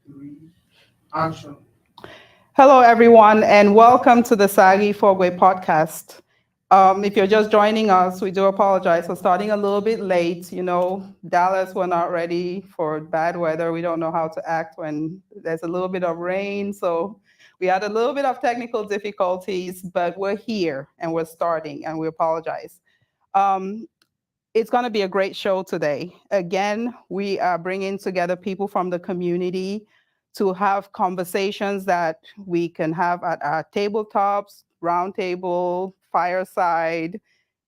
Three, action. Hello, everyone, and welcome to the Saaghe Fogwe podcast. If you're just joining us, we do apologize for starting a little bit late. You know, Dallas, we're not ready for bad weather. We don't know how to act when there's a little bit of rain. So we had a little bit of technical difficulties, but we're here and we're starting, and we apologize. Um, it's going to be a great show today. Again, we are bringing together people from the community to have conversations that we can have at our tabletops, round table, fireside,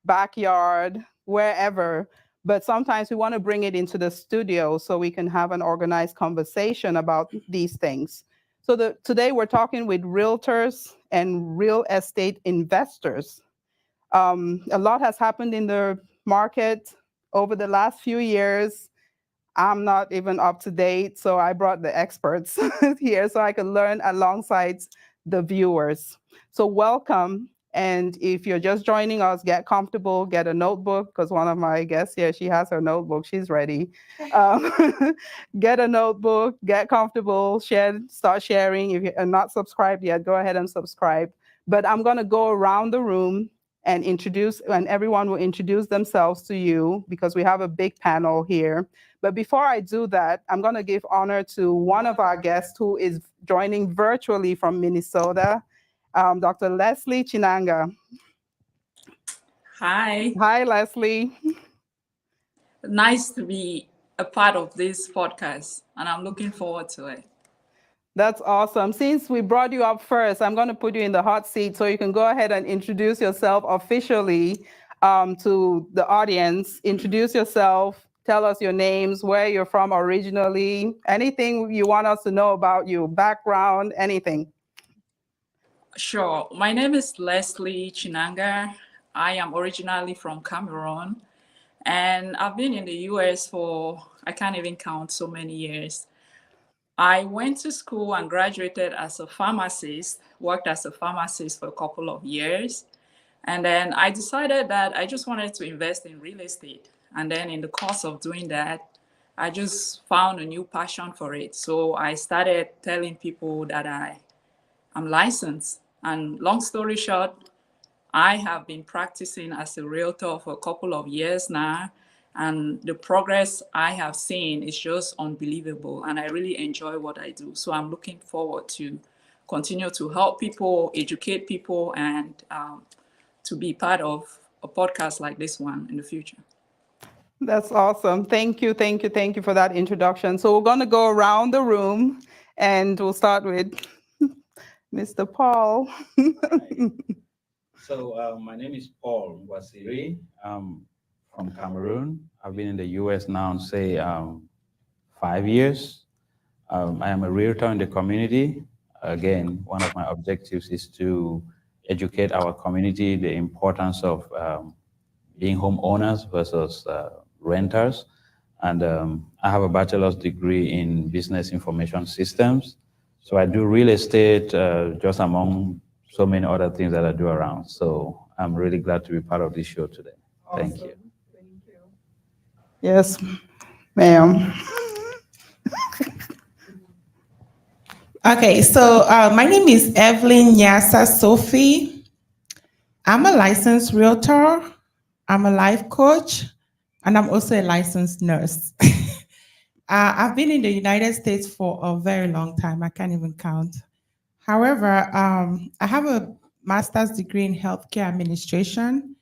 backyard, wherever. But sometimes we want to bring it into the studio so we can have an organized conversation about these things. So today we're talking with realtors and real estate investors. A lot has happened in the market over the last few years. I'm not even up to date, so I brought the experts here so I can learn alongside the viewers. So, welcome. And if you're just joining us, get comfortable, get a notebook, because one of my guests here, she has her notebook, she's ready. Um, get a notebook, get comfortable, share, start sharing. If you're not subscribed yet, go ahead and subscribe. But I'm going to go around the room and everyone will introduce themselves to you because we have a big panel here. But before I do that, I'm going to give honor to one of our guests who is joining virtually from Minnesota, Dr. Lesley Chinanga. Hi, Hi, Leslie. nice to be a part of this podcast, and I'm looking forward to it. That's awesome. Since we brought you up first, I'm going to put you in the hot seat so you can go ahead and introduce yourself officially to the audience. Introduce yourself, tell us your names, where you're from originally, anything you want us to know about you, background, anything. Sure, my name is Lesley Chinanga. I am originally from Cameroon, and I've been in the US for, I can't even count so many years. I went to school and graduated as a pharmacist, worked as a pharmacist for a couple of years. And then I decided that I just wanted to invest in real estate. And then in the course of doing that, I just found a new passion for it. So I started telling people that I'm licensed. And long story short, I have been practicing as a realtor for a couple of years now. And the progress I have seen is just unbelievable. And I really enjoy what I do. So I'm looking forward to continue to help people, educate people, and to be part of a podcast like this one in the future. That's awesome. Thank you, thank you, thank you for that introduction. So we're going to go around the room and we'll start with Mr. Paul. My name is Paul Ngwasiri. I'm from Cameroon. I've been in the US now, say, 5 years. I am a realtor in the community. Again, one of my objectives is to educate our community the importance of being homeowners versus renters. And I have a bachelor's degree in business information systems. So I do real estate just among so many other things that I do around. So I'm really glad to be part of this show today. Awesome. Thank you. Thank you. Yes, ma'am. Okay, so my name is Evelyn Nyasa Sophie. I'm a licensed realtor, I'm a life coach, and I'm also a licensed nurse. I've been in the United States for a very long time. I can't even count. However, I have a master's degree in healthcare administration.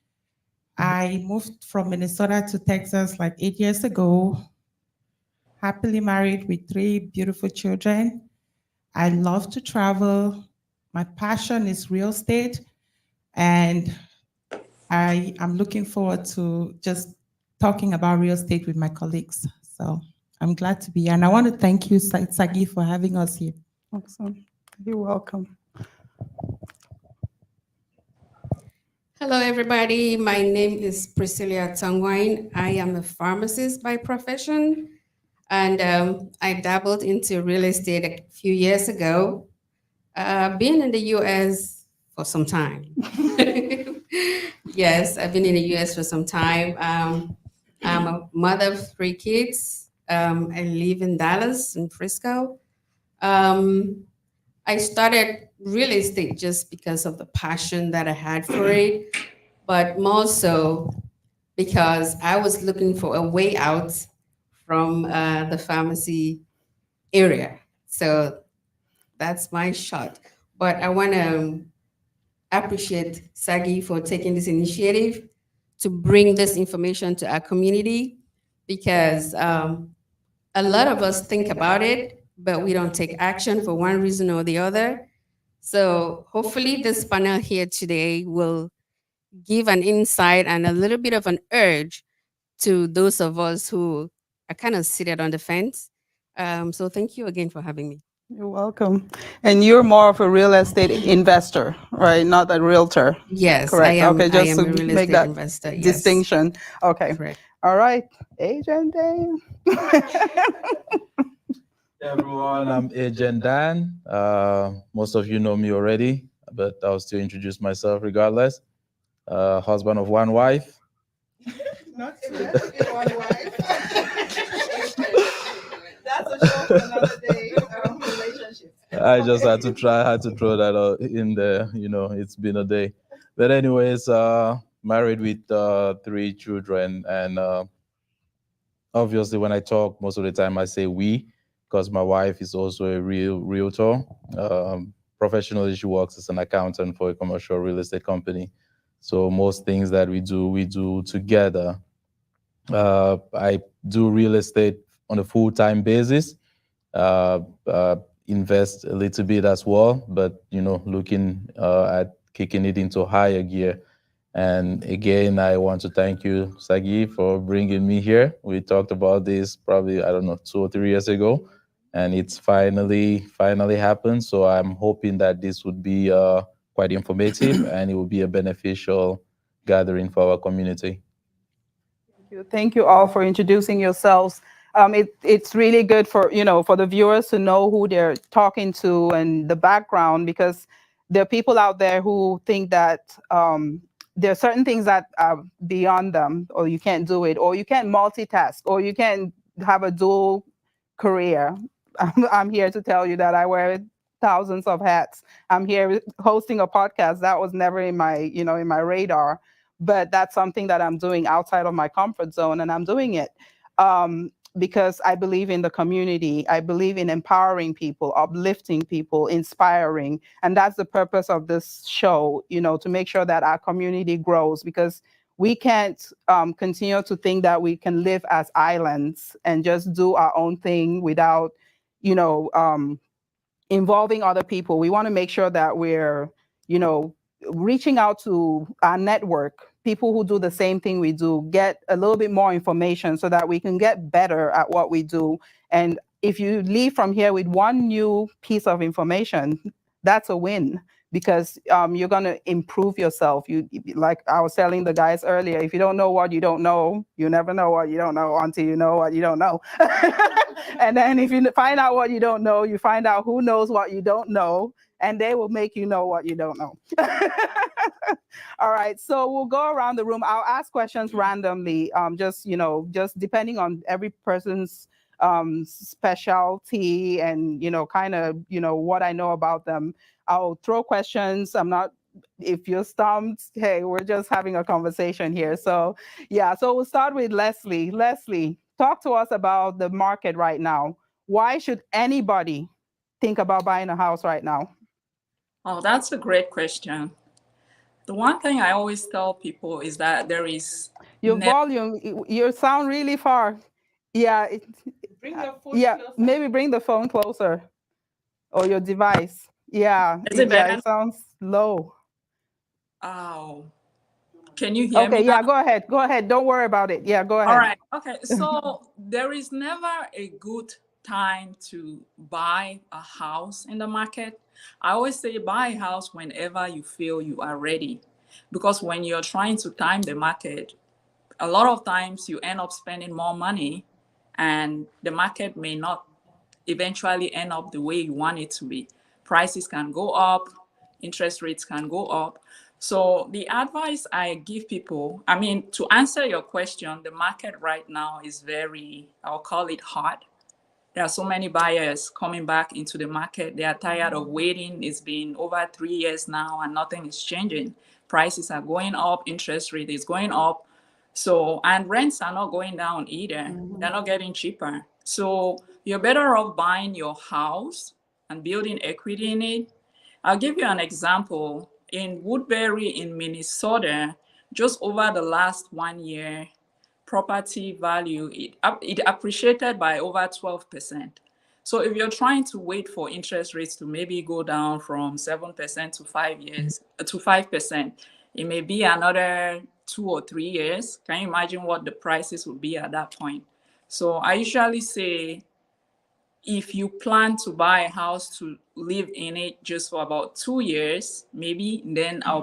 I moved from Minnesota to Texas like 8 years ago, happily married with 3 beautiful children. I love to travel. My passion is real estate, and I am looking forward to just talking about real estate with my colleagues. So I'm glad to be here. And I want to thank you, Saaghe, for having us here. Awesome. You're welcome. Hello, everybody. My name is Pricilia Tsongwain. I am a pharmacist by profession, and I dabbled into real estate a few years ago. Been in the U.S. for some time. Yes, I've been in the U.S. for some time. I'm a mother of 3 kids. I live in Dallas, in Frisco. I started real estate just because of the passion that I had for it, but more so because I was looking for a way out from the pharmacy area. So that's my shot. But I want to appreciate Saaghe for taking this initiative to bring this information to our community because a lot of us think about it, but we don't take action for one reason or the other. So hopefully this panel here today will give an insight and a little bit of an urge to those of us who are kind of seated on the fence. So thank you again for having me. You're welcome. And you're more of a real estate investor, right? Not a realtor. Yes, I Correct. am. Okay, I just am to a real make estate that investor. Yes, distinction. Okay. correct. All right. Agent Dan. Everyone, I'm Agent Dan. Most of you know me already, but I'll still introduce myself regardless. Husband of one wife. Not one wife. That's a show for another day. Relationship. I just had to throw that out in there. You know, it's been a day. But anyways, married with 3 children, and obviously when I talk, most of the time I say we, because my wife is also a realtor. Professionally, she works as an accountant for a commercial real estate company. So most things that we do together. I do real estate on a full-time basis. Invest a little bit as well, but looking at kicking it into higher gear. And again, I want to thank you, Saaghe, for bringing me here. We talked about this probably, I don't know, 2 or 3 years ago, and it's finally happened. So I'm hoping that this would be quite informative and it will be a beneficial gathering for our community. Thank you all for introducing yourselves. It's really good for for the viewers to know who they're talking to and the background, because there are people out there who think that there are certain things that are beyond them, or you can't do it, or you can't multitask, or you can't have a dual career. I'm here to tell you that I wear thousands of hats. I'm here hosting a podcast that was never in my in my radar, but that's something that I'm doing outside of my comfort zone, and I'm doing it because I believe in the community. I believe in empowering people, uplifting people, inspiring, and that's the purpose of this show, to make sure that our community grows, because we can't continue to think that we can live as islands and just do our own thing without, involving other people. We want to make sure that we're, reaching out to our network, people who do the same thing we do, get a little bit more information so that we can get better at what we do. And if you leave from here with one new piece of information, that's a win, because you're going to improve yourself. Like I was telling the guys earlier, if you don't know what you don't know, you never know what you don't know until you know what you don't know. And then if you find out what you don't know, you find out who knows what you don't know, and they will make you know what you don't know. All right, so we'll go around the room. I'll ask questions randomly, just depending on every person's specialty and kind of what I know about them. I'll throw questions. I'm not, if you're stumped, hey, we're just having a conversation here. So yeah, so we'll start with Lesley. Lesley, talk to us about the market right now. Why should anybody think about buying a house right now? Oh, that's a great question. The one thing I always tell people is that there is Your volume, you sound really far. Yeah. Bring your phone yeah, closer. maybe bring the phone closer, or your device. Yeah. Is it better? It sounds low. Oh, can you hear Okay, me yeah, now? go ahead. Don't worry about it. Yeah, go ahead. All right. Okay. So there is never a good time to buy a house in the market. I always say buy a house whenever you feel you are ready. Because when you're trying to time the market, a lot of times you end up spending more money and the market may not eventually end up the way you want it to be. Prices can go up, interest rates can go up. So the advice I give people, I mean, to answer your question, the market right now is very, I'll call it hot. there are so many buyers coming back into the market. They are tired of waiting. It's been over 3 years now and nothing is changing. Prices are going up, interest rate is going up. So, and rents are not going down either. They're not getting cheaper. So you're better off buying your house and building equity in it. I'll give you an example. In Woodbury in Minnesota, just over the last 1 year, property value, it appreciated by over 12%. So if you're trying to wait for interest rates to maybe go down from 7% to 5%, it may be another 2 or 3 years. Can you imagine what the prices would be at that point? So I usually say, if you plan to buy a house to live in it just for about 2 years, maybe, then I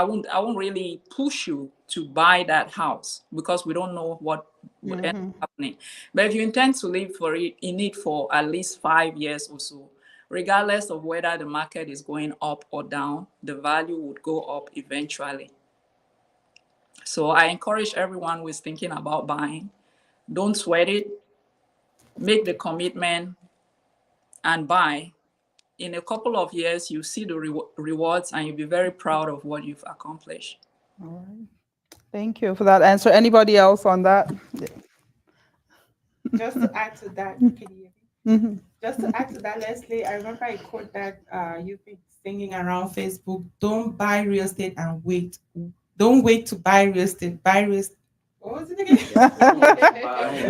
won't really push you to buy that house because we don't know what would end up happening. But if you intend to live in it for at least 5 years or so, regardless of whether the market is going up or down, the value would go up eventually. So I encourage everyone who is thinking about buying, don't sweat it. Make the commitment and buy. In a couple of years, you see the rewards and you'll be very proud of what you've accomplished. All right. Thank you for that answer. Anybody else on that? Just to add to that, can you hear me? Just to add to that, Lesley, I remember a quote that you've been singing around Facebook: "Don't buy real estate and wait. Don't wait to buy real estate. Buy real estate." What was it again?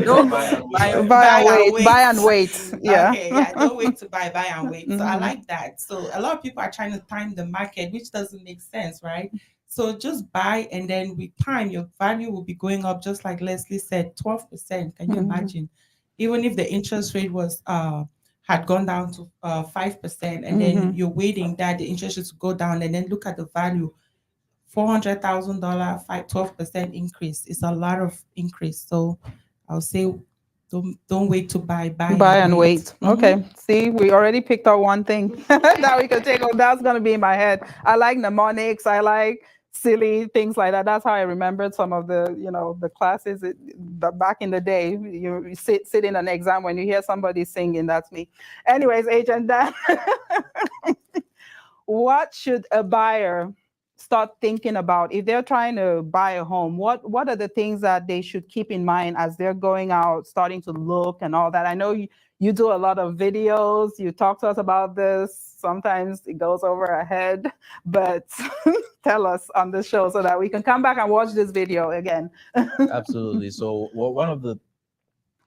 Don't buy and wait. Yeah. Okay, yeah. Don't wait to buy and wait. So I like that. So a lot of people are trying to time the market, which doesn't make sense, right? So just buy, and then with time, your value will be going up, just like Lesley said, 12%. Can you imagine? Even if the interest rate was had gone down to 5%, and then you're waiting that the interest rate to go down, and then look at the value. $400,000, 12% increase is a lot of increase. So I'll say, don't wait to buy and wait. Okay. See, we already picked out one thing that we can take on. That's gonna be in my head. I like mnemonics. I like silly things like that. That's how I remembered some of the, the classes back in the day. You sit in an exam, when you hear somebody singing, that's me. Anyways, Agent Dan, what should a buyer start thinking about if they're trying to buy a home? What are the things that they should keep in mind as they're going out, starting to look and all that? I know you do a lot of videos. You talk to us about this. Sometimes it goes over our head, but tell us on the show so that we can come back and watch this video again. Absolutely. So one of the,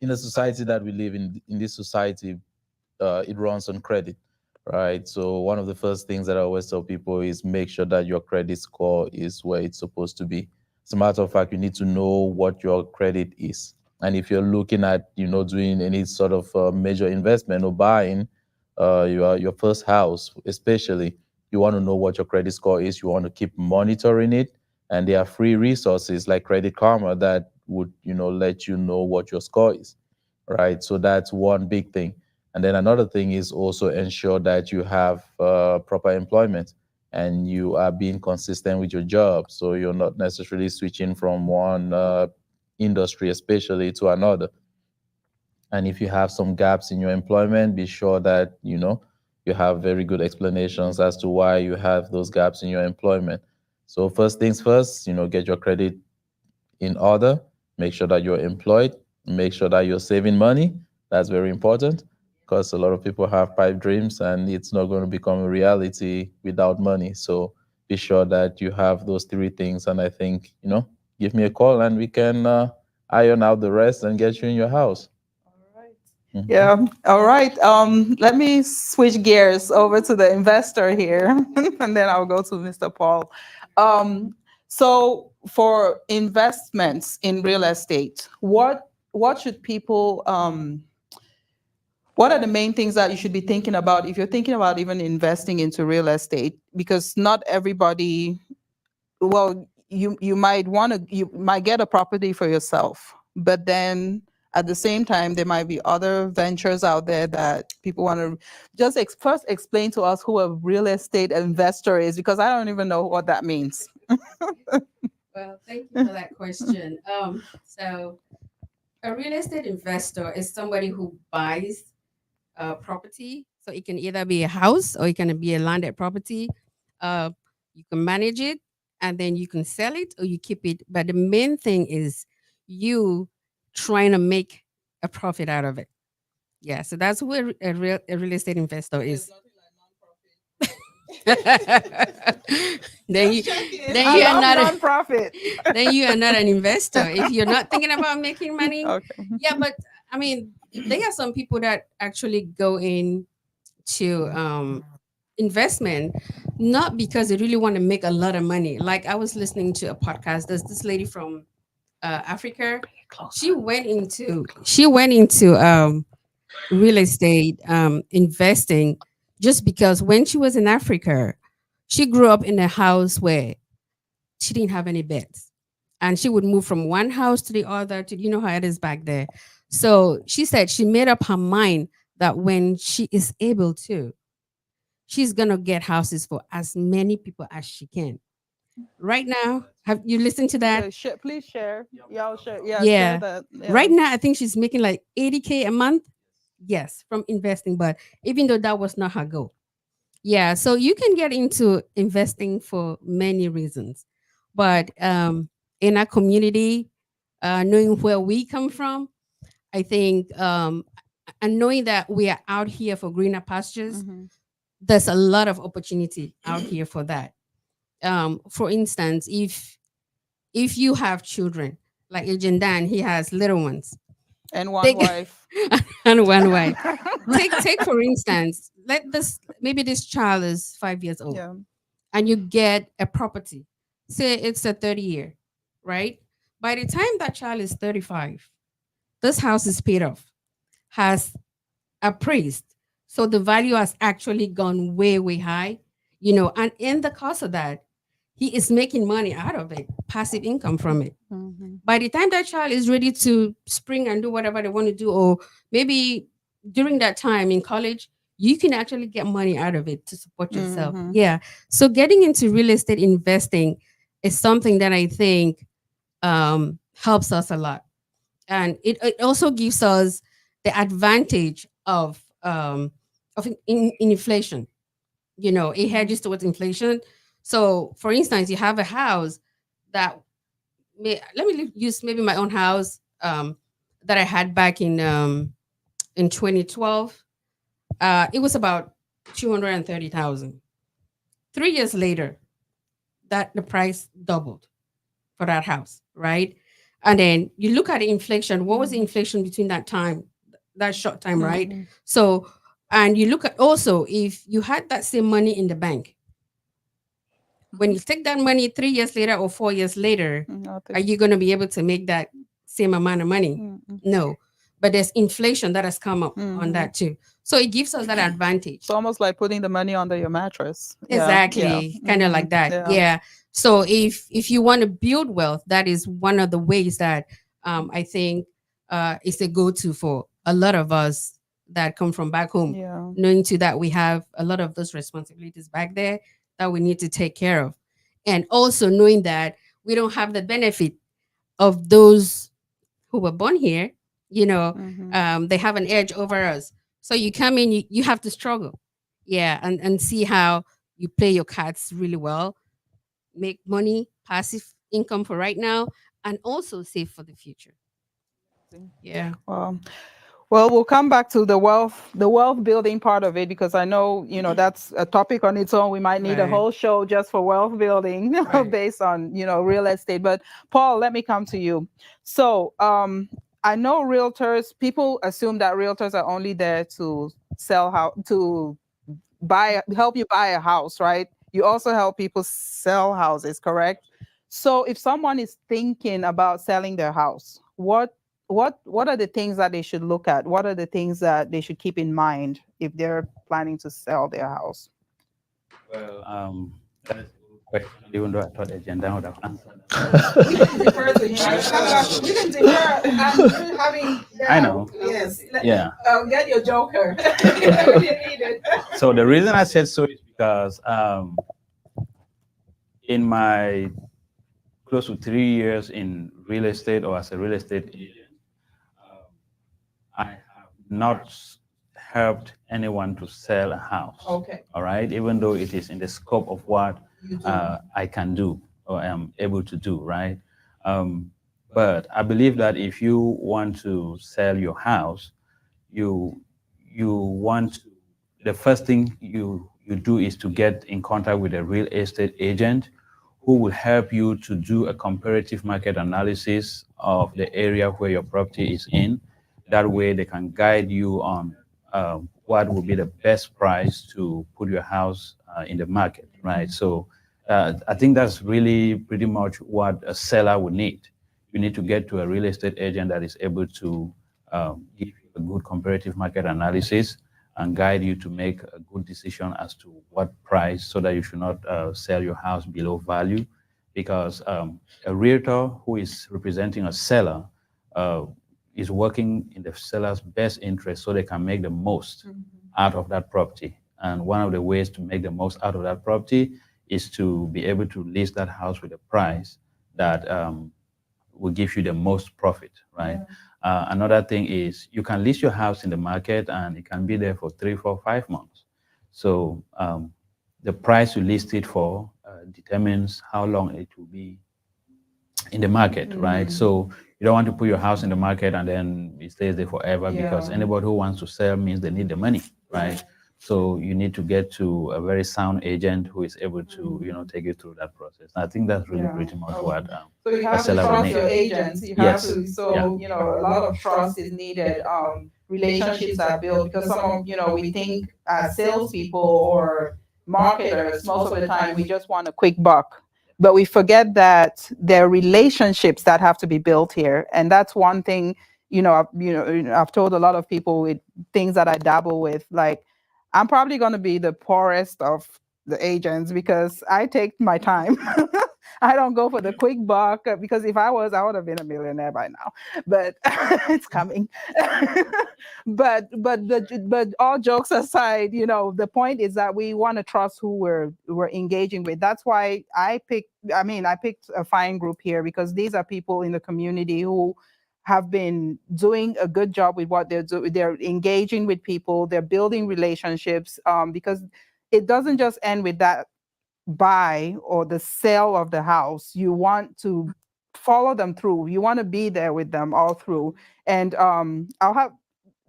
in the society that we live in this society, it runs on credit. Right. So one of the first things that I always tell people is make sure that your credit score is where it's supposed to be. As a matter of fact, you need to know what your credit is. And if you're looking at, doing any sort of major investment or buying your first house, especially, you want to know what your credit score is. You want to keep monitoring it. And there are free resources like Credit Karma that would, let you know what your score is. Right. So that's one big thing. And then another thing is also ensure that you have proper employment and you are being consistent with your job. So you're not necessarily switching from one industry, especially, to another. And if you have some gaps in your employment, be sure that, you have very good explanations as to why you have those gaps in your employment. So first things first, get your credit in order. Make sure that you're employed. Make sure that you're saving money. That's very important, because a lot of people have pipe dreams and it's not going to become a reality without money. So be sure that you have those three things. And I think, give me a call and we can iron out the rest and get you in your house. All right. Yeah. All right. Let me switch gears over to the investor here, and then I'll go to Mr. Paul. So for investments in real estate, what should people what are the main things that you should be thinking about if you're thinking about even investing into real estate? Because not everybody, well, you might get a property for yourself, but then at the same time, there might be other ventures out there that people want to just first explain to us who a real estate investor is, because I don't even know what that means. Well, thank you for that question. So A real estate investor is somebody who buys property. So it can either be a house or it can be a landed property. Uh, you can manage it and then you can sell it or you keep it. But the main thing is you trying to make a profit out of it. Yeah, so that's who a real estate investor is. then you then I you are love not a, nonprofit. then you are not an investor if you're not thinking about making money. Okay. Yeah, but I mean, there are some people that actually go in to investment not because they really want to make a lot of money. Like I was listening to a podcast. There's this lady from Africa. She went into real estate investing just because when she was in Africa, she grew up in a house where she didn't have any beds. And she would move from one house to the other to you know how it is back there. So she said she made up her mind that when she is able to, she's gonna get houses for as many people as she can. Right now, have you listened to that? Please share. Y'all share. Yeah, share Yeah. that. Yeah. Right now, I think she's making like 80K a month. Yes, from investing. But even though that was not her goal. Yeah. So you can get into investing for many reasons. But in our community, knowing where we come from, I think, and knowing that we are out here for greener pastures, Mhm. there's a lot of opportunity out here for that. For instance, if you have children, like Agent Dan, he has little ones And one Take- wife. and one wife. Take for instance, let this maybe this child is 5 years old, Yeah. and you get a property. Say it's a 30-year, right? By the time that child is 35, this house is paid off, has appraised. So the value has actually gone way, way high, and in the course of that, he is making money out of it, passive income from it. Mhm. By the time that child is ready to spring and do whatever they want to do, or maybe during that time in college, you can actually get money out of it to support yourself. Mhm. Yeah. So getting into real estate investing is something that I think helps us a lot. And it also gives us the advantage of inflation. It hedges towards inflation. So for instance, you have a house that let me use maybe my own house that I had back in 2012. It was about 230,000. 3 years later, that the price doubled for that house, right? And then you look at the inflation. What was the inflation between that time, that short time, right? Mhm. So, and you look at also if you had that same money in the bank, when you take that money 3 years later or 4 years later, are you going to be able to make that same amount of money? Mhm. No. But there's inflation that has come up on that too. So it gives us that advantage. It's almost like putting the money under your mattress. Yeah, Exactly. yeah. Kind of Mhm. like that. Yeah. Yeah. So if you want to build wealth, that is one of the ways that I think is a go-to for a lot of us that come from back home. Yeah. Knowing too that we have a lot of those responsibilities back there that we need to take care of. And also knowing that we don't have the benefit of those who were born here, they have an edge over us. So you come in, you have to struggle. Yeah, and see how you play your cards really well, make money, passive income for right now, and also save for the future. Yeah. Well, we'll come back to the wealth building part of it because I know, that's a topic on its own. We might need a Right. whole show just for wealth building Right. based on, real estate. But Paul, let me come to you. So, I know people assume that realtors are only there to help you buy a house, right? You also help people sell houses, correct? So if someone is thinking about selling their house, what are the things that they should look at? What are the things that they should keep in mind if they're planning to sell their house? Well, that is a good question, even though I thought AgentDan would have answered. We can defer to him. We can defer. And having I know. Yes. Yeah. Get your joker. You need it. So the reason I said so is because in my close to 3 years in real estate or as a real estate agent, not helped anyone to sell a house. Okay. All right, even though it is in the scope of what You do. I can do or am able to do, right? But I believe that if you want to sell your house, you want to, the first thing you do is to get in contact with a real estate agent who will help you to do a comparative market analysis of the area where your property is in. That way they can guide you on what will be the best price to put your house in the market, right? So I think that's really pretty much what a seller would need. You need to get to a real estate agent that is able to give you a good comparative market analysis and guide you to make a good decision as to what price, so that you should not sell your house below value. Because a realtor who is representing a seller is working in the seller's best interest so they can make the most out of that property. And one of the ways to make the most out of that property is to be able to list that house with a price that will give you the most profit, right? Another thing is you can list your house in the market and it can be there for 3, 4, 5 months. So the price you list it for determines how long it will be in the market, right? So you don't want to put your house in the market and then it stays there forever, because anybody who wants to sell means they need the money, right? So you need to get to a very sound agent who is able to, take you through that process. I think that's really pretty much what So you have to seller will trust need. your agents. You have Yes. to, so, a lot of trust is needed. Relationships are built, because some of, we think as salespeople or marketers, most of the time we just want a quick buck. But we forget that there are relationships that have to be built here. And that's one thing, I've told a lot of people with things that I dabble with, like, I'm probably going to be the poorest of the agents because I take my time. I don't go for the quick buck, because if I was, I would have been a millionaire by now. But it's coming. but all jokes aside, the point is that we want to trust who we're engaging with. That's why I picked a fine group here, because these are people in the community who have been doing a good job with what they're doing. They're engaging with people, they're building relationships, because it doesn't just end with that buy or the sale of the house. You want to follow them through. You want to be there with them all through. And I'll have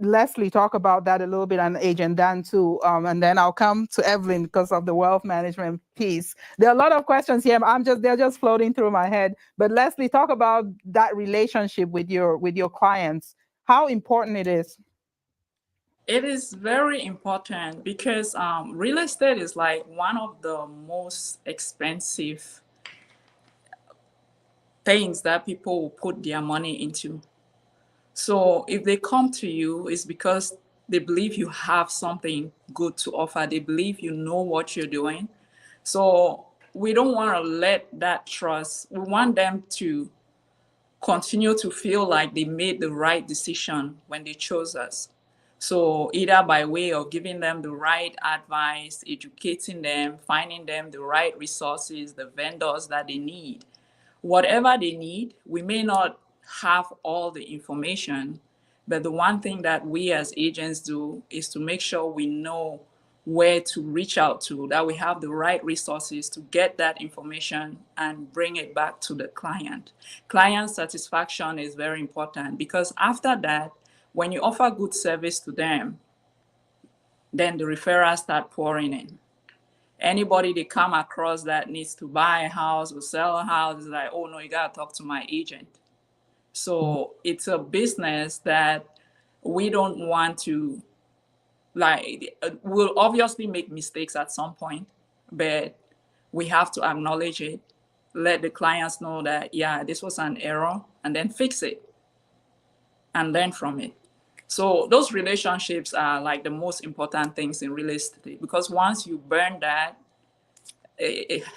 Lesley talk about that a little bit, and Agent Dan too, and then I'll come to Evelyn because of the wealth management piece. There are a lot of questions here. They're just floating through my head. But Lesley, talk about that relationship with your clients. How important it is. It is very important because real estate is like one of the most expensive things that people will put their money into. So if they come to you, it's because they believe you have something good to offer. They believe you know what you're doing. So we don't want to let that trust. We want them to continue to feel like they made the right decision when they chose us. So either by way of giving them the right advice, educating them, finding them the right resources, the vendors that they need. Whatever they need, we may not have all the information, but the one thing that we as agents do is to make sure we know where to reach out to, that we have the right resources to get that information and bring it back to the client. Client satisfaction is very important, because after that, when you offer good service to them, then the referrals start pouring in. Anybody they come across that needs to buy a house or sell a house is like, oh no, you gotta talk to my agent. So it's a business that we don't want to, we'll obviously make mistakes at some point, but we have to acknowledge it, let the clients know that, yeah, this was an error, and then fix it and learn from it. So those relationships are like the most important things in real estate, because once you burn that,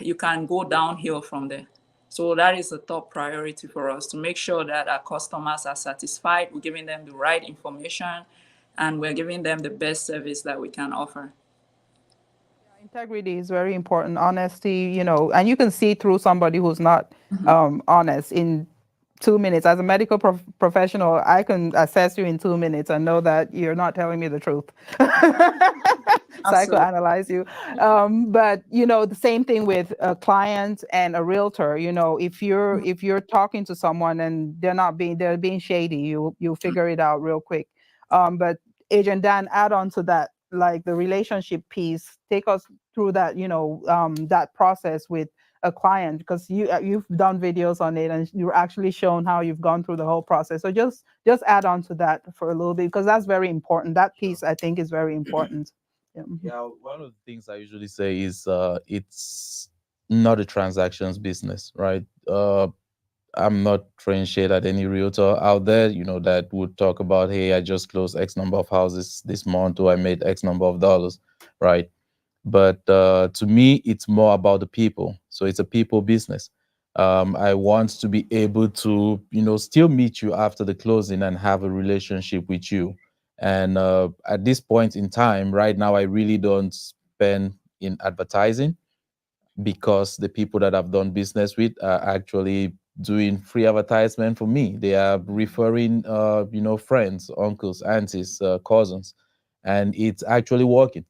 you can go downhill from there. So that is a top priority for us, to make sure that our customers are satisfied, we're giving them the right information, and we're giving them the best service that we can offer. Integrity is very important. Honesty, and you can see through somebody who's not honest in 2 minutes. As a medical professional, I can assess you in 2 minutes and know that you're not telling me the truth. Absolutely. Psychoanalyze you. But the same thing with a client and a realtor. If you're talking to someone and they're being shady, you'll figure it out real quick. But Agent Dan, add on to that, like the relationship piece. Take us through that, that process with a client, because you've done videos on it and you're actually shown how you've gone through the whole process. So just add on to that for a little bit, because that's very important. That piece, I think, is very important. Yeah. Yeah, one of the things I usually say is it's not a transactions business, right? I'm not throwing shade at any realtor out there, that would talk about, hey, I just closed X number of houses this month, or I made X number of dollars, right? But to me, it's more about the people. So it's a people business. I want to be able to, still meet you after the closing and have a relationship with you. And at this point in time, right now, I really don't spend in advertising, because the people that I've done business with are actually doing free advertisement for me. They are referring, friends, uncles, aunties, cousins, and it's actually working.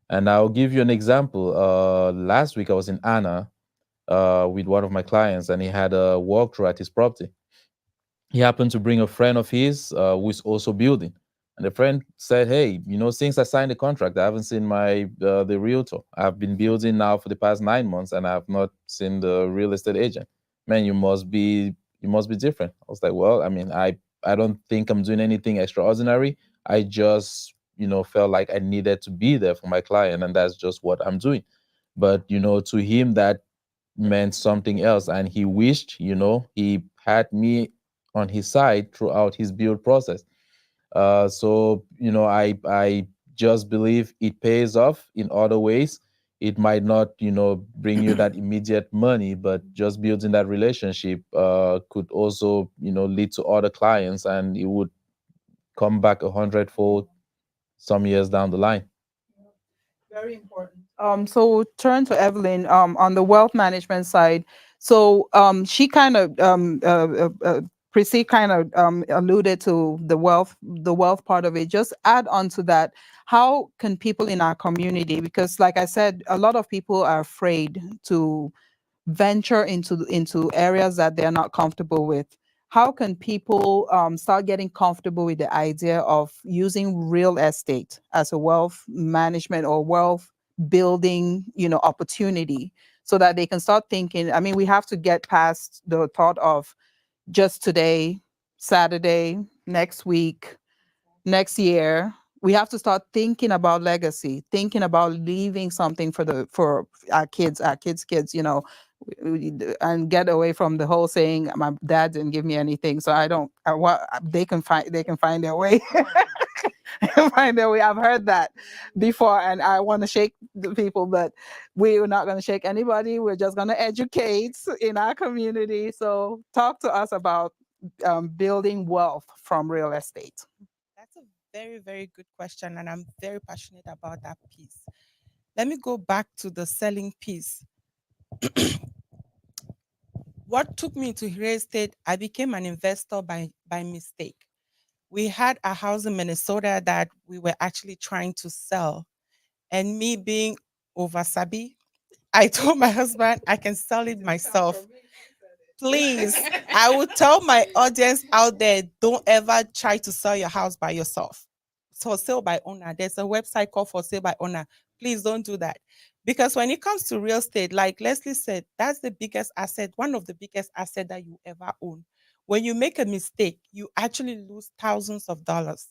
And I'll give you an example. Last week I was in Anna with one of my clients, and he had a walkthrough at his property. He happened to bring a friend of his who is also building. And the friend said, hey, since I signed the contract, I haven't seen the realtor. I've been building now for the past 9 months, and I have not seen the real estate agent. Man, you must be different. I was like, well, I mean, I don't think I'm doing anything extraordinary. I just, felt like I needed to be there for my client, and that's just what I'm doing. But, to him, that meant something else, and he wished, he had me on his side throughout his build process. So I just believe it pays off in other ways. It might not bring you that immediate money, but just building that relationship could also lead to other clients, and it would come back 100-fold some years down the line. Very important. So we'll turn to Evelyn on the wealth management side. So she kind of Prissy kind of alluded to the wealth part of it. Just add on to that. How can people in our community, because like I said, a lot of people are afraid to venture into areas that they're not comfortable with. How can people start getting comfortable with the idea of using real estate as a wealth management or wealth building, opportunity, so that they can start thinking? I mean, we have to get past the thought of just today, Saturday, next week, next year. We have to start thinking about legacy, thinking about leaving something for our kids, and get away from the whole saying, my dad didn't give me anything, so I don't. They can find their way. Find their way. I've heard that before, and I want to shake the people, but we're not going to shake anybody. We're just going to educate in our community. So talk to us about building wealth from real estate. That's a very, very good question, and I'm very passionate about that piece. Let me go back to the selling piece. What took me to real estate, I became an investor by mistake. We had a house in Minnesota that we were actually trying to sell. And me being over Sabi, I told my husband I can sell it myself. Please, I would tell my audience out there, don't ever try to sell your house by yourself. So sale by owner. There's a website called for sale by owner. Please don't do that. Because when it comes to real estate, like Lesley said, that's the biggest asset, one of the biggest assets that you ever own. When you make a mistake, you actually lose thousands of dollars.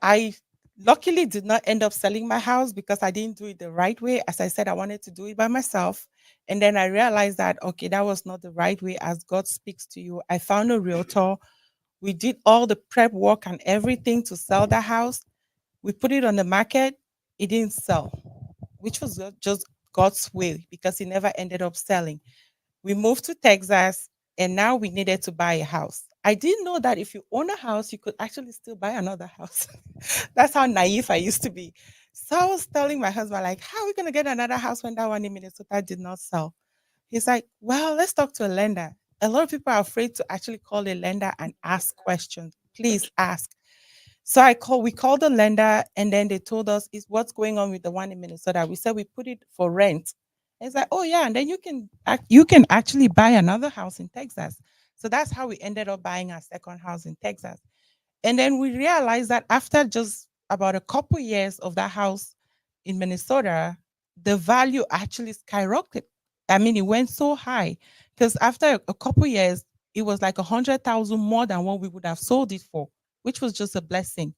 I luckily did not end up selling my house because I didn't do it the right way. As I said, I wanted to do it by myself. And then I realized that, okay, that was not the right way as God speaks to you. I found a realtor. We did all the prep work and everything to sell the house. We put it on the market. It didn't sell, which was just God's will because it never ended up selling. We moved to Texas and now we needed to buy a house. I didn't know that if you own a house, you could actually still buy another house. That's how naive I used to be. So I was telling my husband, like, how are we going to get another house when that one in Minnesota did not sell? He's like, well, let's talk to a lender. a lot of people are afraid to actually call a lender and ask questions. Please ask. So we called the lender, and then they told us is what's going on with the one in Minnesota. We said we put it for rent. And it's like, oh yeah, and then you can actually buy another house in Texas. So that's how we ended up buying our second house in Texas. And then we realized that after just about a couple years of that house in Minnesota, the value actually skyrocketed. I mean, it went so high because after a couple years, it was like 100,000 more than what we would have sold it for, which was just a blessing.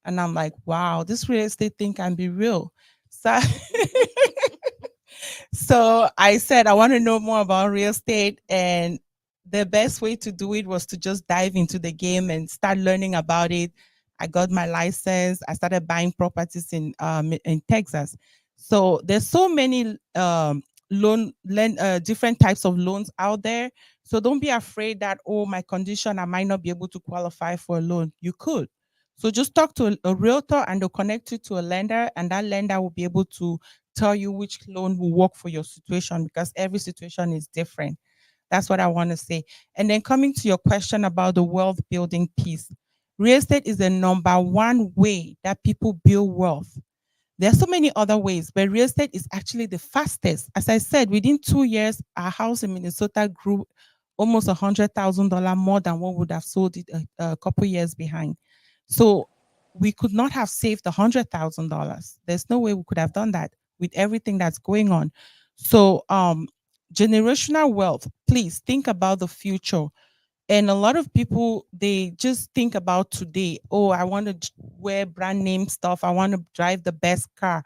And I'm like, wow, this real estate thing can be real. So, so I said, I want to know more about real estate. And the best way to do it was to just dive into the game and start learning about it. I got my license. I started buying properties in Texas. So there's so many different types of loans out there. So don't be afraid that, oh, my condition, I might not be able to qualify for a loan. You could. So just talk to a realtor and they'll connect you to a lender, and that lender will be able to tell you which loan will work for your situation because every situation is different. That's what I want to say. And then coming to your question about the wealth building piece, real estate is the number one way that people build wealth. There are so many other ways, but real estate is actually the fastest. As I said, within 2 years, our house in Minnesota grew almost $100,000 more than what would have sold it a couple years behind. So we could not have saved $100,000. There's no way we could have done that with everything that's going on. So generational wealth, please think about the future. And a lot of people, they just think about today. Oh, I want to wear brand name stuff. I want to drive the best car.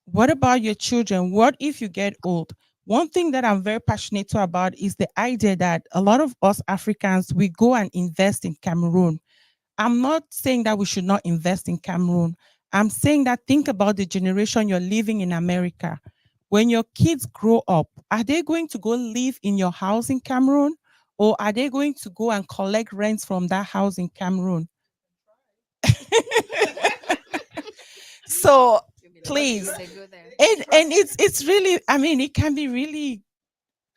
What about your children? What if you get old? One thing that I'm very passionate about is the idea that a lot of us Africans, we go and invest in Cameroon. I'm not saying that we should not invest in Cameroon. I'm saying that think about the generation you're living in America. When your kids grow up, are they going to go live in your house in Cameroon? Or are they going to go and collect rents from that house in Cameroon? So please, and it's really, I mean, it can be really,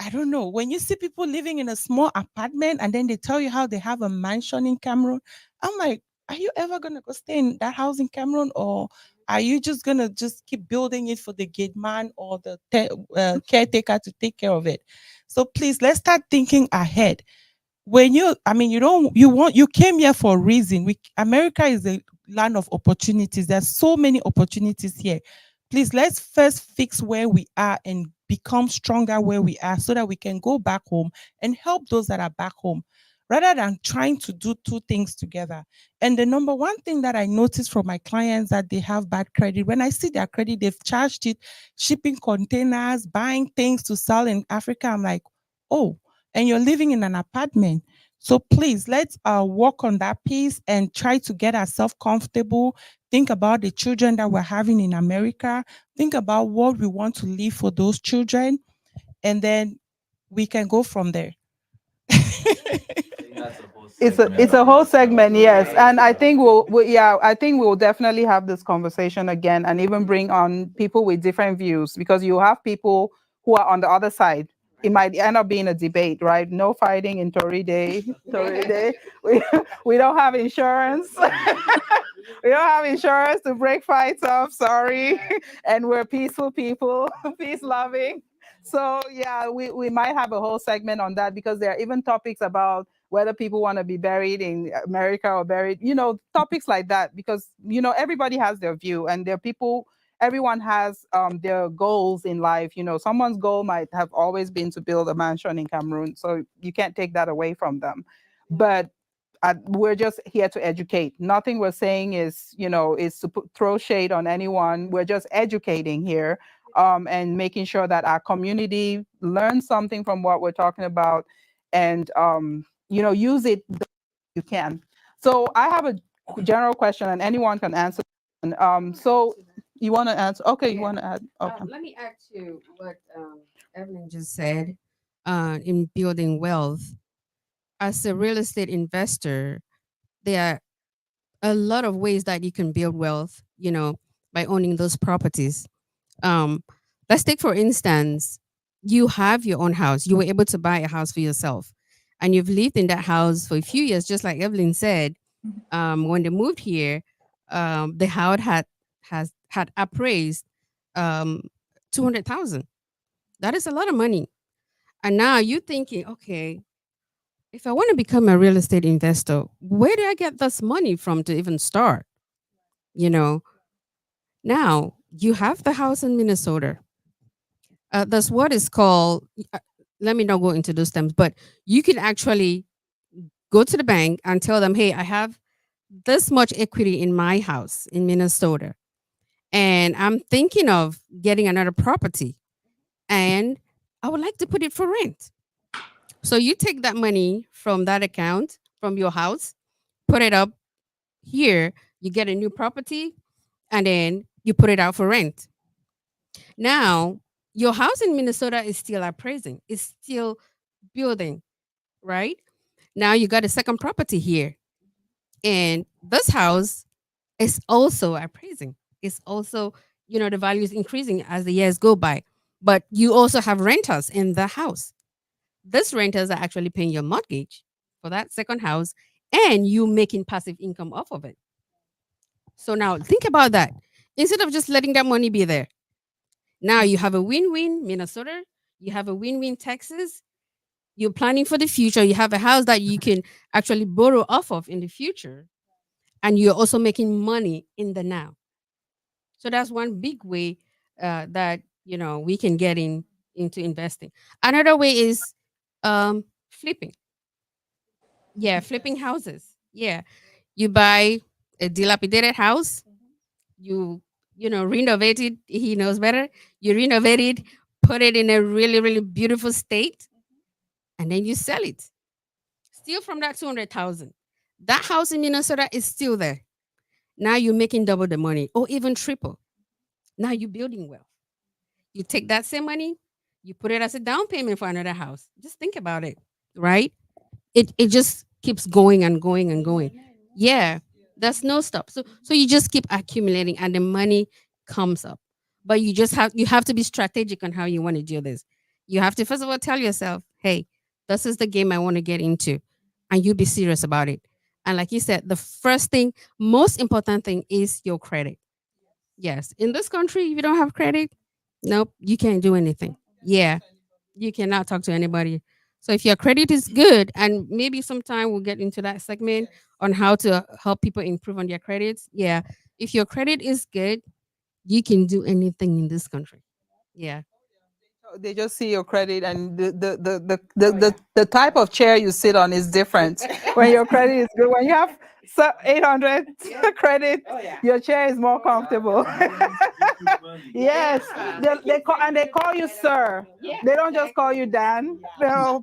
I don't know, when you see people living in a small apartment and then they tell you how they have a mansion in Cameroon, I'm like, are you ever gonna go stay in that house in Cameroon, or are you just gonna just keep building it for the gate man or the caretaker to take care of it? So please, let's start thinking ahead. When you, I mean, you came here for a reason. America is a land of opportunities. There's so many opportunities here. Please, let's first fix where we are and become stronger where we are so that we can go back home and help those that are back home rather than trying to do two things together. And the number one thing that I notice from my clients that they have bad credit, when I see their credit, they've charged it, shipping containers, buying things to sell in Africa. I'm like, oh, and you're living in an apartment. So please, let's work on that piece and try to get ourselves comfortable. Think about the children that we're having in America. Think about what we want to leave for those children, and then we can go from there. It's a whole segment, yes, and I think I think we'll definitely have this conversation again, and even bring on people with different views, because you have people who are on the other side. It might end up being a debate, right? No fighting in Tory Day. Tory Day. We don't have insurance. We don't have insurance to break fights off. Sorry, and we're peaceful people, peace loving. So yeah, we might have a whole segment on that, because there are even topics about whether people want to be buried in America or buried, topics like that, because, everybody has their view, and there are people, everyone has their goals in life. Someone's goal might have always been to build a mansion in Cameroon. So you can't take that away from them. But we're just here to educate. Nothing we're saying is to throw shade on anyone. We're just educating here, and making sure that our community learns something from what we're talking about, and use it the you can. So I have a general question, and anyone can answer. So you want to answer? Okay, you want to add? Okay. Let me add to what Evelyn just said in building wealth. As a real estate investor, there are a lot of ways that you can build wealth, by owning those properties. Let's take, for instance, you have your own house. You were able to buy a house for yourself, and you've lived in that house for a few years, just like Evelyn said. When they moved here, the house had appraised 200,000. That is a lot of money. And now you're thinking, okay, if I want to become a real estate investor, where do I get this money from to even start? You know, now you have the house in Minnesota. That's what is called. Let me not go into those terms, but you can actually go to the bank and tell them, "Hey, I have this much equity in my house in Minnesota, and I'm thinking of getting another property, and I would like to put it for rent." So you take that money from that account from your house, put it up here, you get a new property, and then you put it out for rent. Now, your house in Minnesota is still appraising, it's still building, right? Now you got a second property here. And this house is also appraising. It's also, the value is increasing as the years go by. But you also have renters in the house. These renters are actually paying your mortgage for that second house, and you making passive income off of it. So now think about that. Instead of just letting that money be there, now you have a win-win Minnesota, you have a win-win Texas. You're planning for the future. You have a house that you can actually borrow off of in the future, and you're also making money in the now. So that's one big way that we can get into investing. Another way is flipping. Yeah, flipping houses. Yeah, you buy a dilapidated house, you renovate it. He knows better. You renovate it, put it in a really really beautiful state, and then you sell it. Still from that 200,000. That house in Minnesota is still there. Now you're making double the money or even triple. Now you're building wealth. You take that same money, you put it as a down payment for another house. Just think about it, right? It just keeps going and going and going. Yeah, there's no stop. So you just keep accumulating and the money comes up. But you have to be strategic on how you want to do this. You have to first of all tell yourself, hey, this is the game I want to get into. And you be serious about it. And like you said, the first thing, most important thing is your credit. Yes. In this country, if you don't have credit, nope, you can't do anything. Yeah. You cannot talk to anybody. So if your credit is good, and maybe sometime we'll get into that segment on how to help people improve on their credits. Yeah. If your credit is good, you can do anything in this country. Yeah. They just see your credit, and the type of chair you sit on is different when your credit is good. When you have 800 credit, your chair is more comfortable. Yes, they call you sir. They don't just call you Dan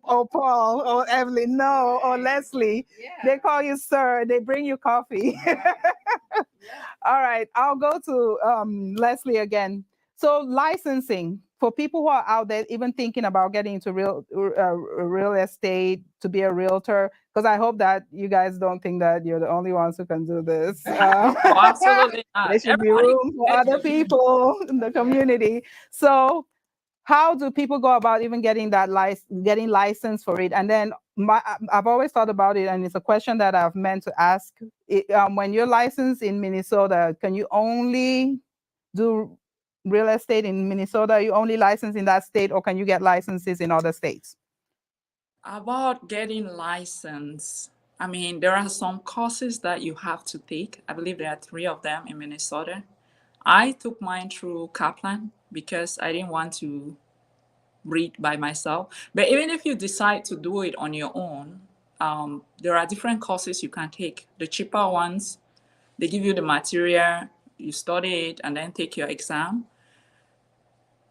or Paul or Evelyn, no, or Lesley. They call you sir. They bring you coffee. All right, I'll go to Lesley again. So licensing for people who are out there, even thinking about getting into real estate to be a realtor, because I hope that you guys don't think that you're the only ones who can do this. Oh, absolutely not. There should be Everybody room for other people in the community. So how do people go about even getting that getting licensed for it? And then I've always thought about it, and it's a question that I've meant to ask. When you're licensed in Minnesota, can you only do real estate in Minnesota? Are you only licensed in that state, or can you get licenses in other states? about getting licensed. I mean, there are some courses that you have to take. I believe there are 3 of them in Minnesota. I took mine through Kaplan because I didn't want to read by myself. But even if you decide to do it on your own, there are different courses you can take. The cheaper ones, they give you the material, you study it, and then take your exam.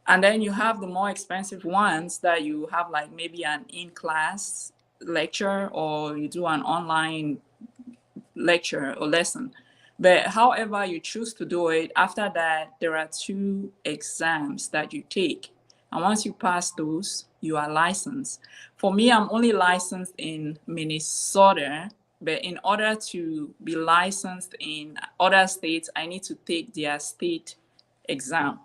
And then you have the more expensive ones that you have, like maybe an in-class lecture, or you do an online lecture or lesson. But however you choose to do it, after that, there are 2 exams that you take. And once you pass those, you are licensed. For me, I'm only licensed in Minnesota, but in order to be licensed in other states, I need to take their state exam.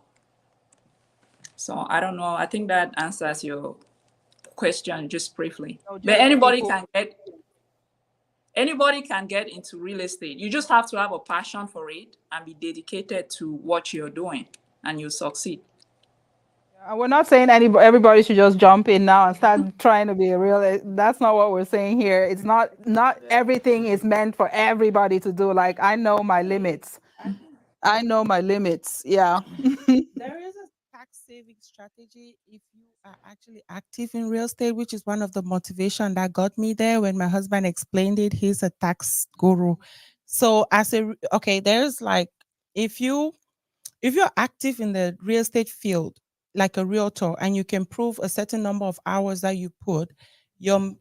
So I don't know. I think that answers your question just briefly. No, just But people. anybody can get into real estate. You just have to have a passion for it and be dedicated to what you're doing, and you'll succeed. We're not saying everybody should just jump in now and start trying to be a real. That's not what we're saying here. It's not everything is meant for everybody to do. Like I know my limits. I know my limits. Yeah. There is a tax saving strategy if you are actually active in real estate, which is one of the motivation that got me there. When my husband explained it, he's a tax guru. So okay, there's like if you're active in the real estate field, like a realtor, and you can prove a certain number of hours that you put, your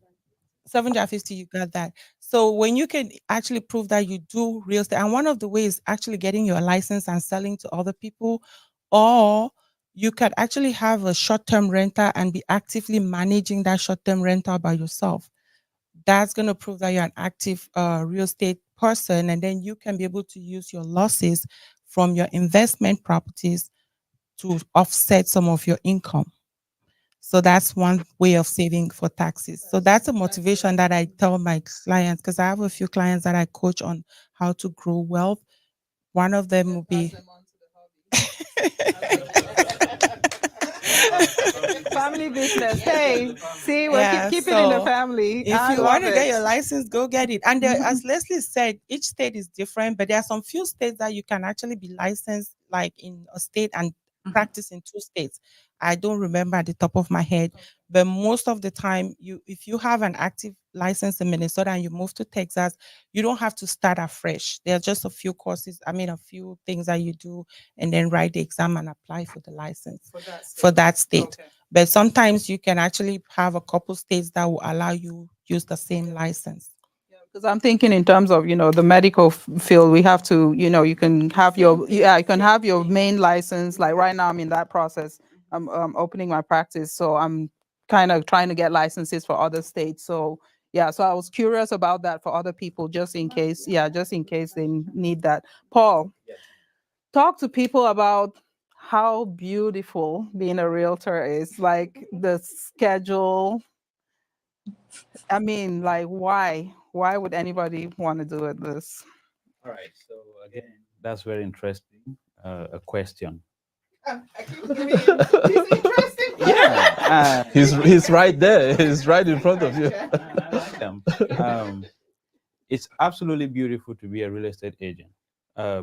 750, you got that. So when you can actually prove that you do real estate, and one of the ways actually getting your license and selling to other people, or you can actually have a short-term renter and be actively managing that short-term rental by yourself. That's going to prove that you're an active real estate person, and then you can be able to use your losses from your investment properties to offset some of your income. So that's one way of saving for taxes. So that's a motivation that I tell my clients, because I have a few clients that I coach on how to grow wealth. One of them will be Family business. Hey, see, we're keeping in the so family. if I you love want to get it. your license, go get it. And as Lesley said, each state is different, but there are some few states that you can actually be licensed, like in a state and practice in two states. I don't remember at the top of my head, but most of the time, if you have an active license in Minnesota and you move to Texas, you don't have to start afresh. There are just a few courses, a few things that you do, and then write the exam and apply for the license for that state. Okay. But sometimes you can actually have a couple states that will allow you use the same license. Because I'm thinking in terms of, the medical field, we have to, you can have you can have your main license. Like right now, I'm in that process. I'm opening my practice. So I'm kind of trying to get licenses for other states. So yeah, so I was curious about that for other people, just in case they need that. Paul, talk to people about how beautiful being a realtor is, like the schedule. I mean, like, why? Why would anybody want to do it this? All right. So again, that's very interesting. A question. I keep giving you these interesting Yeah. He's right there. He's right in front of you. I like them. It's absolutely beautiful to be a real estate agent.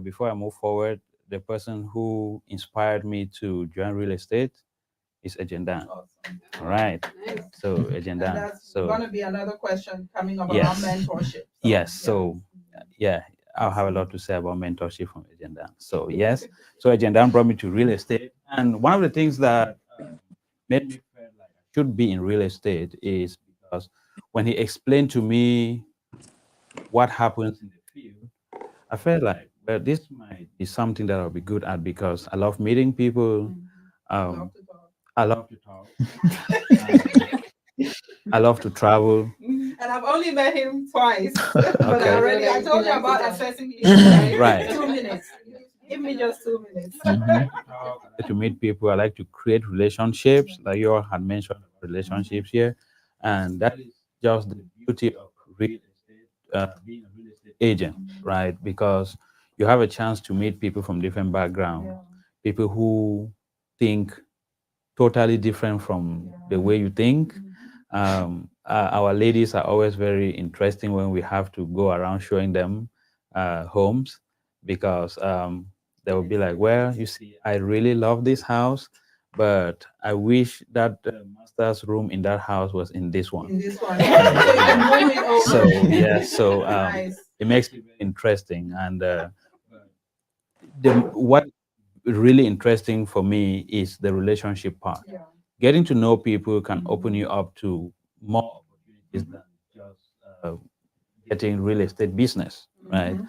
Before I move forward, the person who inspired me to join real estate is AgentDan. Awesome. All right. Nice. So AgentDan. That's So going to be another question coming up Yes. around mentorship. yes. So yeah, I'll have a lot to say about mentorship from AgentDan. So yes. So AgentDan brought me to real estate, and one of the things that made me feel like I should be in real estate is because when he explained to me what happens in the field, I felt like, well, this might be something that I'll be good at because I love meeting people. I love to talk. I love to travel. And I've only met him twice. But Okay. I told you about assessing him. Right. 2 minutes. Give me just 2 minutes. I like to meet people. I like to create relationships, like you all had mentioned relationships here, and that is just the beauty of real estate, being a real estate agent, right? Because you have a chance to meet people from different backgrounds, people who think totally different from the way you think. Our ladies are always very interesting when we have to go around showing them homes because they will be like, well, you see, I really love this house, but I wish that the master's room in that house was in this one. In this one. So you can move it over. So yeah, so Nice. it makes it very interesting. And what really interesting for me is the relationship part. Yeah. Getting to know people can open you up to more opportunities than just getting real estate business, right?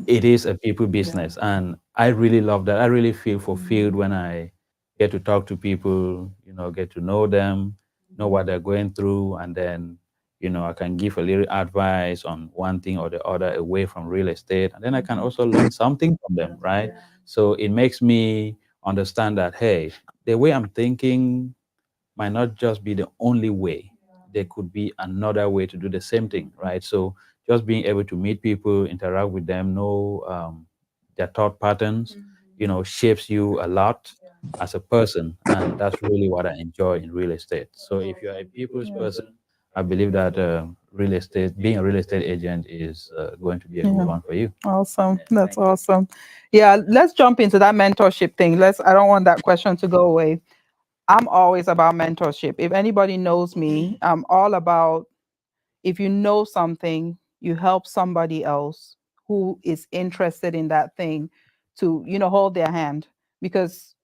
It is a people business, and I really love that. I really feel fulfilled when I get to talk to people, get to know them, know what they're going through, and then I can give a little advice on one thing or the other away from real estate, and then I can also learn something from them, right? So it makes me understand that, hey, the way I'm thinking might not just be the only way. There could be another way to do the same thing, right? So just being able to meet people, interact with them, know their thought patterns, shapes you a lot as a person, and that's really what I enjoy in real estate. So if you're a people's person, I believe that being a real estate agent is going to be a good one for you. Awesome. That's awesome. Yeah, let's jump into that mentorship thing. I don't want that question to go away. I'm always about mentorship. If anybody knows me, I'm all about, if you know something, you help somebody else who is interested in that thing to, hold their hand. Because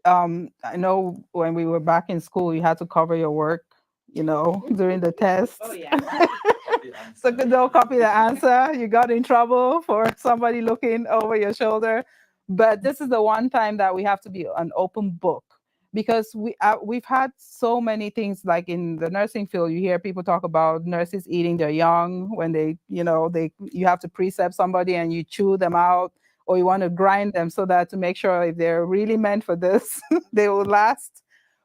I know when we were back in school, you had to cover your work, during the test. Oh, yeah. So don't copy the answer. You got in trouble for somebody looking over your shoulder. But this is the one time that we have to be an open book, because we've had so many things, like in the nursing field. You hear people talk about nurses eating their young when you have to precept somebody and you chew them out, or you want to grind them so that to make sure if they're really meant for this, they will last.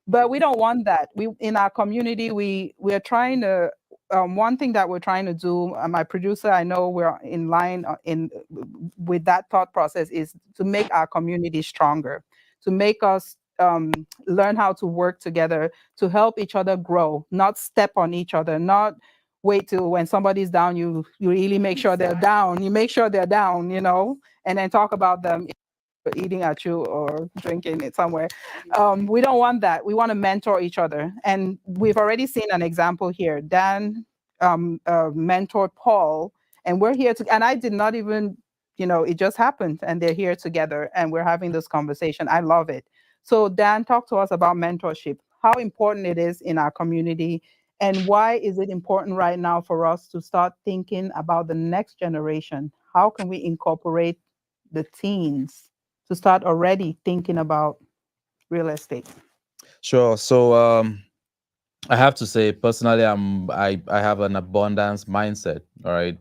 But we don't want that. We in our community, we are trying to. One thing that we're trying to do, my producer, I know we're in line with that thought process, is to make our community stronger, to make us learn how to work together, to help each other grow, not step on each other, not wait till when somebody's down, you really make sure they're down. You make sure they're down, and then talk about them eating at you or drinking it somewhere. We don't want that. We want to mentor each other. And we've already seen an example here. Dan mentored Paul, and we're here to, and I did not even, it just happened, and they're here together and we're having this conversation. I love it. So Dan, talk to us about mentorship, how important it is in our community, and why is it important right now for us to start thinking about the next generation? How can we incorporate the teens to start already thinking about real estate? Sure. So I have to say personally, I have an abundance mindset. All right.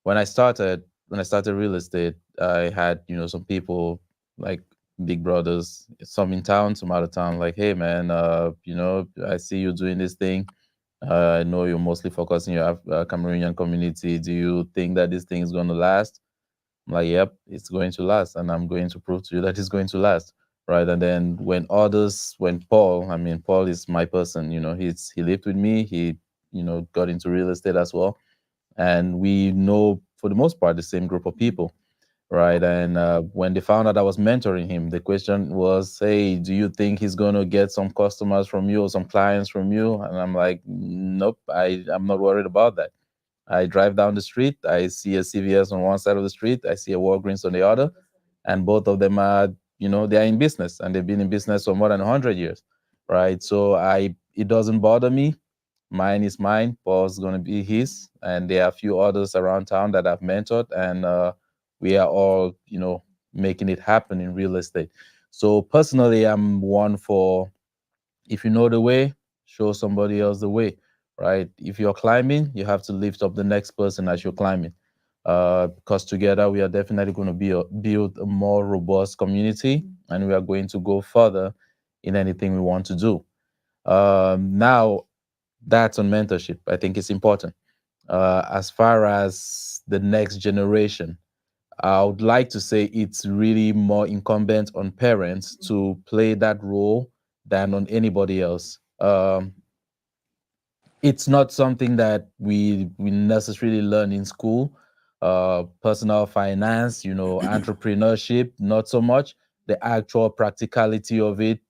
When I started real estate, I had some people like big brothers, some in town, some out of town, like, hey man, I see you doing this thing. I know you're mostly focused in your Cameroonian community. Do you think that this thing is going to last? I'm like, yep, it's going to last, and I'm going to prove to you that it's going to last, right? And then when Paul, I mean, Paul is my person. He lived with me. He, got into real estate as well, and we know for the most part the same group of people, right? And when they found out I was mentoring him, the question was, hey, do you think he's going to get some customers from you or some clients from you? And I'm like, nope, I'm not worried about that. I drive down the street, I see a CVS on one side of the street, I see a Walgreens on the other, and both of them are, they're in business, and they've been in business for more than 100 years, right? So it doesn't bother me. Mine is mine, Paul's going to be his, and there are a few others around town that I've mentored, and we are all, making it happen in real estate. So personally, I'm one for, if you know the way, show somebody else the way, right? If you're climbing, you have to lift up the next person as you're climbing. Because together we are definitely going to build a more robust community, and we are going to go further in anything we want to do. Now, that's on mentorship. I think it's important. As far as the next generation, I would like to say it's really more incumbent on parents to play that role than on anybody else. It's not something that we necessarily learn in school. Personal finance, entrepreneurship, not so much. The actual practicality of it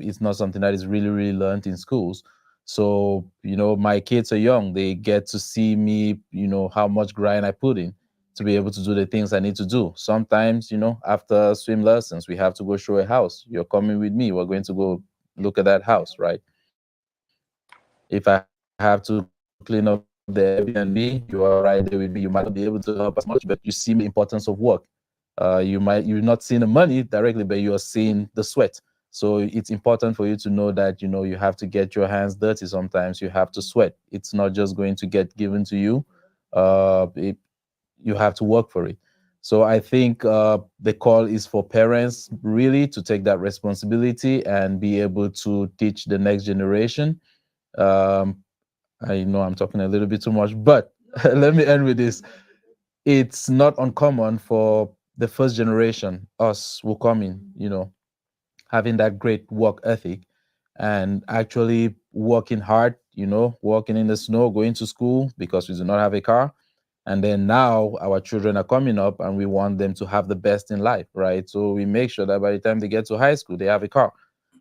is not something that is really, really learned in schools. So, my kids are young. They get to see me, how much grind I put in to be able to do the things I need to do. Sometimes, after swim lessons, we have to go show a house. You're coming with me. We're going to go look at that house, right? If I have to clean up the Airbnb, you are right there with me. You might not be able to help as much, but you see the importance of work. You're not seeing the money directly, but you are seeing the sweat. So it's important for you to know that you have to get your hands dirty. Sometimes you have to sweat. It's not just going to get given to you. You have to work for it. So I think the call is for parents really to take that responsibility and be able to teach the next generation. Um, I know I'm talking a little bit too much, but let me end with this. It's not uncommon for the first generation, us who come in, having that great work ethic and actually working hard, working in the snow, going to school because we do not have a car. And then now our children are coming up and we want them to have the best in life, right? So we make sure that by the time they get to high school, they have a car.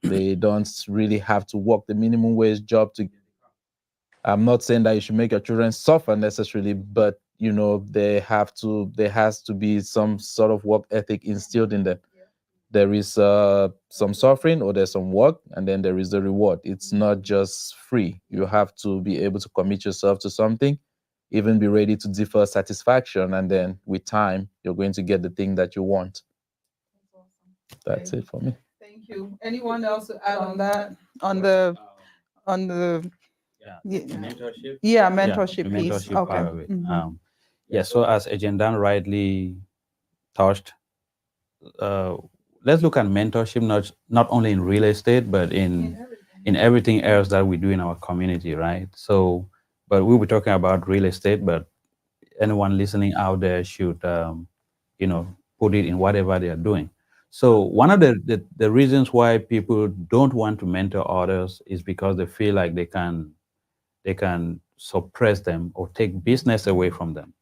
They don't really have to work the minimum wage job to. I'm not saying that you should make your children suffer necessarily, but there has to be some sort of work ethic instilled in them. There is some suffering or there's some work, and then there is the reward. It's not just free. You have to be able to commit yourself to something, even be ready to defer satisfaction, and then with time, you're going to get the thing that you want. That's it for me. Thank you. Anyone else to add on that? On the Mentorship. yeah, mentorship the piece. mentorship Okay. part of it. So as AgentDan rightly touched, let's look at mentorship not only in real estate but in everything else that we do in our community, right? So, but we'll be talking about real estate, but anyone listening out there should put it in whatever they are doing. So one of the reasons why people don't want to mentor others is because they feel like they can suppress them or take business away from them,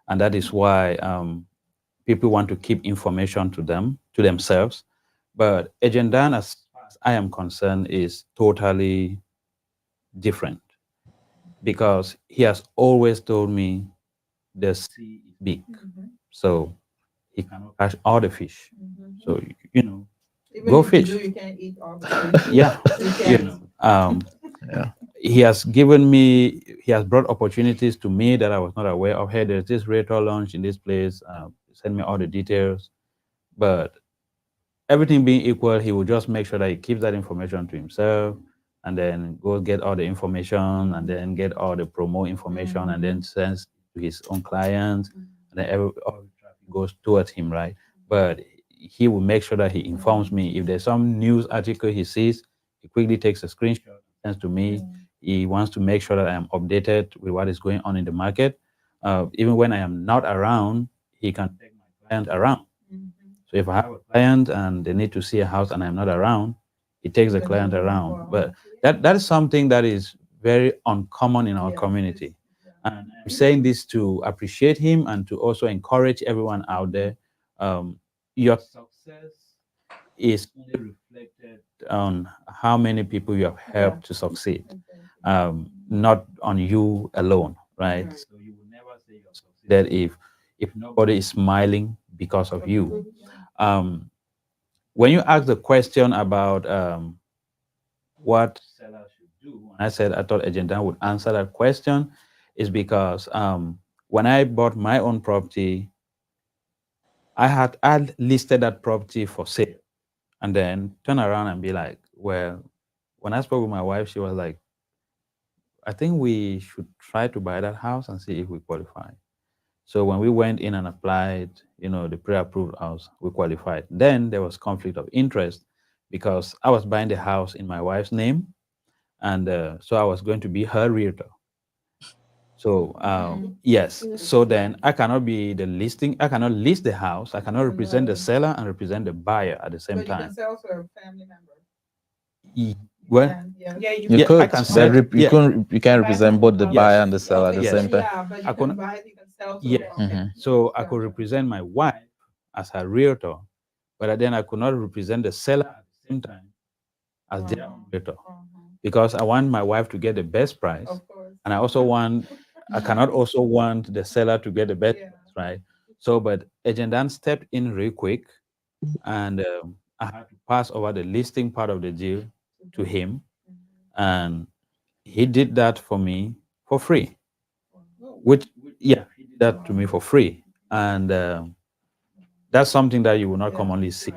and that is why people want to keep information to themselves. But AgentDan, as far as I am concerned, is totally different because he has always told me the sea is big, so he cannot catch all the fish. So Even go if fish. you can't eat all the fish. Yeah, You can't. Yeah. he has brought opportunities to me that I was not aware of. Hey, there's this Realtor launch in this place. Send me all the details. But everything being equal, he will just make sure that he keeps that information to himself and then go get all the information and then get all the promo information and then sends to his own clients. And then all the traffic goes towards him, right? But he will make sure that he informs me. If there's some news article he sees, he quickly takes a screenshot, sends to me. He wants to make sure that I am updated with what is going on in the market. Even when I am not around, he can take my client around. So if I have a client and they need to see a house and I'm not around, he takes the client around. But that is something that is very uncommon in our community. And I'm saying this to appreciate him and to also encourage everyone out there. Your success is only reflected on how many people you have helped to succeed, not on you alone, right? So you will never say you're succeeded if nobody is smiling because of you. When you ask the question about what sellers should do, and I said I thought AgentDan would answer that question, is because when I bought my own property, I had listed that property for sale, and then turn around and be like, well, when I spoke with my wife, she was like, I think we should try to buy that house and see if we qualify. So when we went in and applied, the pre-approved house, we qualified. Then there was conflict of interest because I was buying the house in my wife's name, and so I was going to be her realtor. So yes, so then I cannot be the listing. I cannot list the house. I cannot represent the seller and represent the buyer at the same But you time. can sell to a family member. Well, Yeah, You Yeah, could. I can sell- You can represent both the Yes. buyer and the seller at the Yes. same time. Yeah, but I you can couldn't- buy it, you can sell to Yeah. okay. So I could represent my wife as her realtor, but then I could not represent the seller at the same time as their own realtor because I want my wife to get the best price, Of course. and I cannot also want the seller to get the best price, right? So, but AgentDan stepped in real quick, and I had to pass over the listing part of the deal to him, and he did that for me for free. Which, he did that to me for free, and that's something that you will not commonly see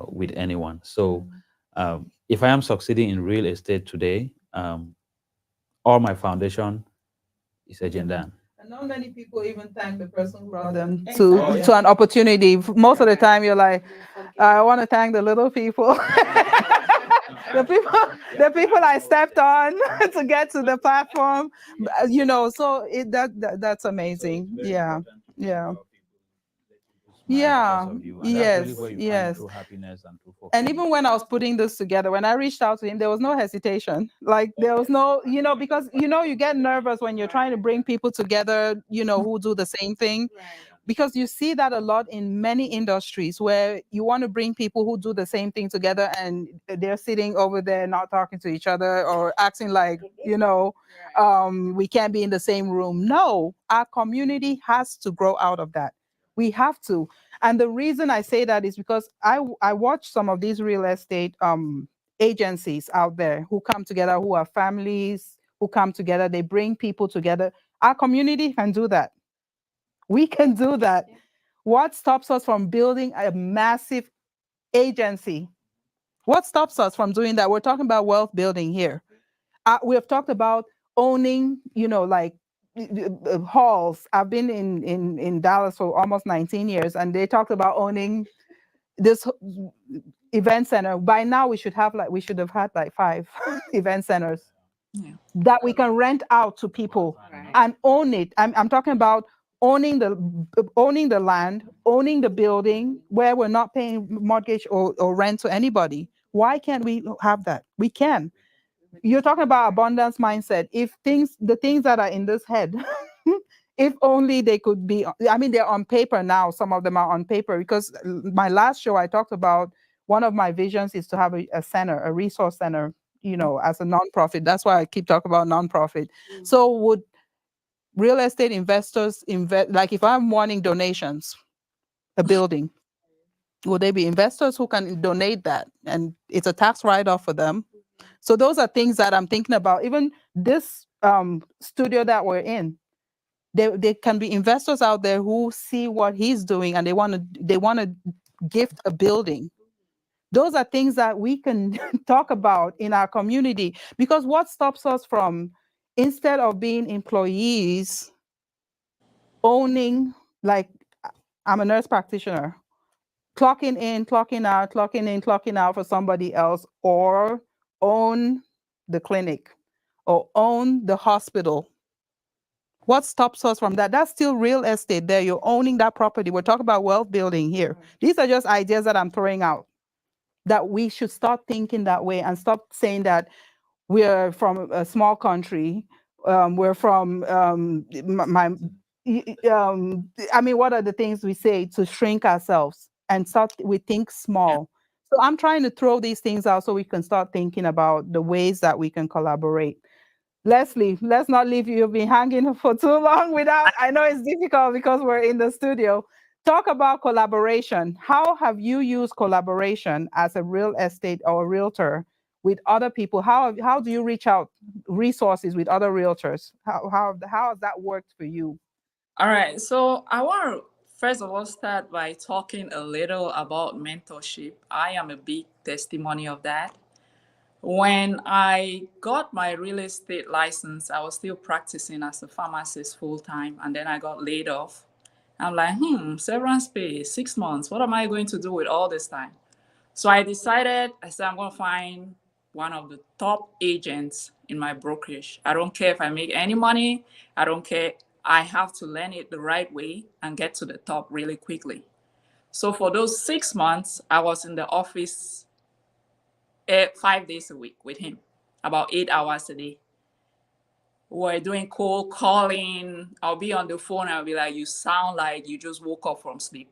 with anyone. So, if I am succeeding in real estate today, all my foundation is AgentDan. And not many people even thank the person who brought them to an opportunity. Most of the time, you're like, I want to thank the little people, the people I stepped on to get to the platform. You know, so that's amazing. Yeah, yeah. Yeah, yes, yes. Happiness and through And even when I was putting this together, when I reached out to him, there was no hesitation. Like there was no, because you get nervous when you're trying to bring people together, who do the same thing. Because you see that a lot in many industries where you want to bring people who do the same thing together and they're sitting over there not talking to each other or acting like, we can't be in the same room. No, our community has to grow out of that. We have to. And the reason I say that is because I watch some of these real estate agencies out there who come together, who are families, who come together, they bring people together. Our community can do that. We can do that. What stops us from building a massive agency? What stops us from doing that? We're talking about wealth building here. We have talked about owning, like halls. I've been in Dallas for almost 19 years, and they talked about owning this event center. By now, we should have had like 5 event centers that we can rent out to people and own it. I'm talking about owning the land, owning the building where we're not paying mortgage or rent to anybody. Why can't we have that? We can. You're talking about abundance mindset. If the things that are in this head, if only they could be, I mean, they're on paper now. Some of them are on paper because my last show, I talked about one of my visions is to have a center, a resource center, as a nonprofit. That's why I keep talking about nonprofit. So would real estate investors invest, like if I'm wanting donations, a building, would they be investors who can donate that? And it's a tax write-off for them. So those are things that I'm thinking about. Even this studio that we're in, there can be investors out there who see what he's doing and they want to gift a building. Those are things that we can talk about in our community, because what stops us from, instead of being employees, owning, like I'm a nurse practitioner, clocking in, clocking out, clocking in, clocking out for somebody else, or own the clinic or own the hospital. What stops us from that? That's still real estate there. You're owning that property. We're talking about wealth building here. These are just ideas that I'm throwing out, that we should start thinking that way and stop saying that we're from a small country. We're from I mean, what are the things we say to shrink ourselves and start? We think small. So I'm trying to throw these things out so we can start thinking about the ways that we can collaborate. Lesley, let's not leave you. You've been hanging for too long without, I know it's difficult because we're in the studio. Talk about collaboration. How have you used collaboration as a real estate or a realtor with other people? How do you reach out resources with other realtors? How has that worked for you? All right, so I want to first of all start by talking a little about mentorship. I am a big testimony of that. When I got my real estate license, I was still practicing as a pharmacist full time, and then I got laid off. I'm like, severance pay, 6 months. What am I going to do with all this time? So I said, I'm going to find one of the top agents in my brokerage. I don't care if I make any money. I don't care. I have to learn it the right way and get to the top really quickly. So for those 6 months, I was in the office 5 days a week with him, about 8 hours a day. We're doing cold calling. I'll be on the phone and I'll be like, you sound like you just woke up from sleep.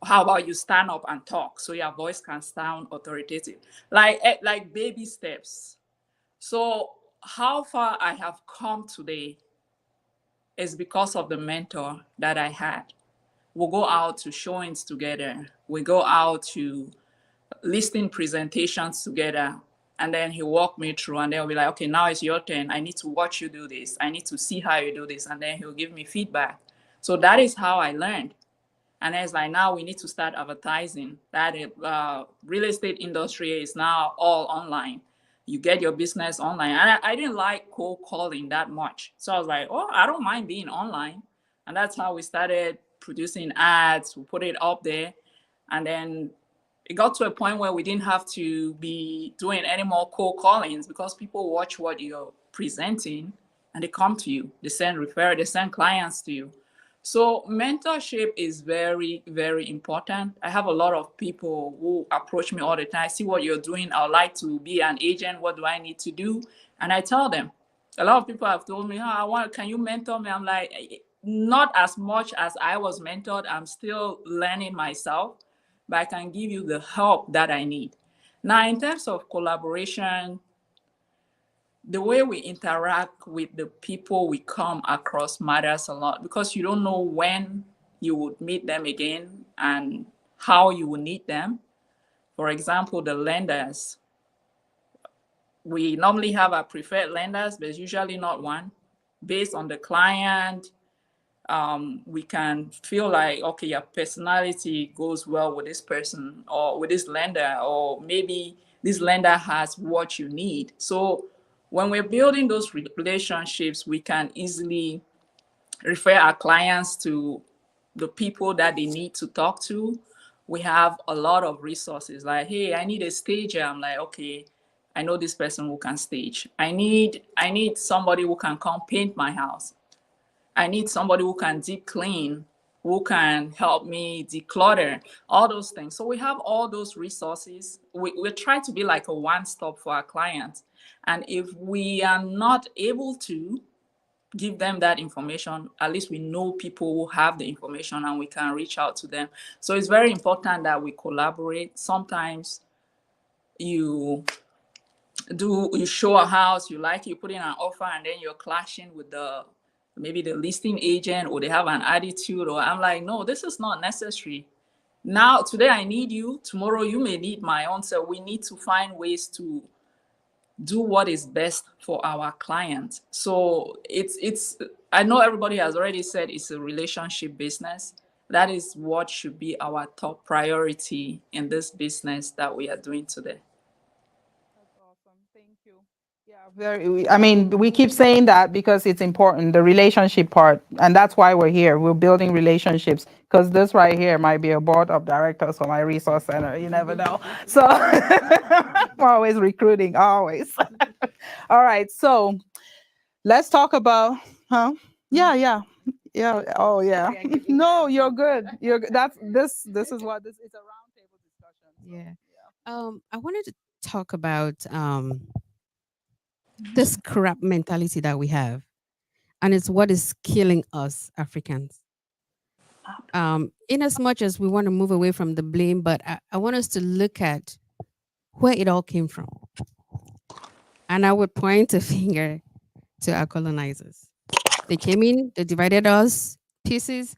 How about you stand up and talk so your voice can sound authoritative? Like baby steps. So how far I have come today is because of the mentor that I had. We'll go out to showings together. We go out to listing presentations together. And then he walked me through and then he'll be like, okay, now it's your turn. I need to watch you do this. I need to see how you do this. And then he'll give me feedback. So that is how I learned. And it's like, now we need to start advertising. That real estate industry is now all online. you get your business online. And I didn't like cold calling that much. So I was like, oh, I don't mind being online. And that's how we started producing ads. We put it up there. And then it got to a point where we didn't have to be doing any more cold callings because people watch what you're presenting and they come to you. They send they send clients to you. So mentorship is very, very important. I have a lot of people who approach me all the time. I see what you're doing. I would like to be an agent. What do I need to do? And I tell them. A lot of people have told me, can you mentor me? I'm like, not as much as I was mentored. I'm still learning myself, but I can give you the help that I need. Now, in terms of collaboration, the way we interact with the people we come across matters a lot because you don't know when you would meet them again and how you will need them. For example, the lenders. We normally have our preferred lenders, but it's usually not one. Based on the client, we can feel like, okay, your personality goes well with this person or with this lender, or maybe this lender has what you need. So when we're building those relationships, we can easily refer our clients to the people that they need to talk to. We have a lot of resources like, hey, I need a stager. I'm like, okay, I know this person who can stage. I need somebody who can come paint my house. I need somebody who can deep clean, who can help me declutter, all those things. So we have all those resources. We try to be like a one-stop for our clients. And if we are not able to give them that information, at least we know people who have the information and we can reach out to them. So it's very important that we collaborate. Sometimes you show a house, you like, you put in an offer, and then you're clashing with maybe the listing agent, or they have an attitude, or I'm like, no, this is not necessary. Now, today I need you, tomorrow you may need my own. So we need to find ways to do what is best for our clients. So I know everybody has already said it's a relationship business. That is what should be our top priority in this business that we are doing today. Awesome. Thank you. Yeah, I mean, we keep saying that because it's important, the relationship part. And that's why we're here. We're building relationships because this right here might be a board of directors for my resource center. You never know. So we're always recruiting, always. All right. So let's talk about, Yeah. Oh, yeah. No, you're good. You're good. This is what it's a roundtable discussion. Yeah. I wanted to talk about this crap mentality that we have, and it's what is killing us Africans. In as much as we want to move away from the blame, but I want us to look at where it all came from. And I would point a finger to our colonizers. They came in, they divided us pieces,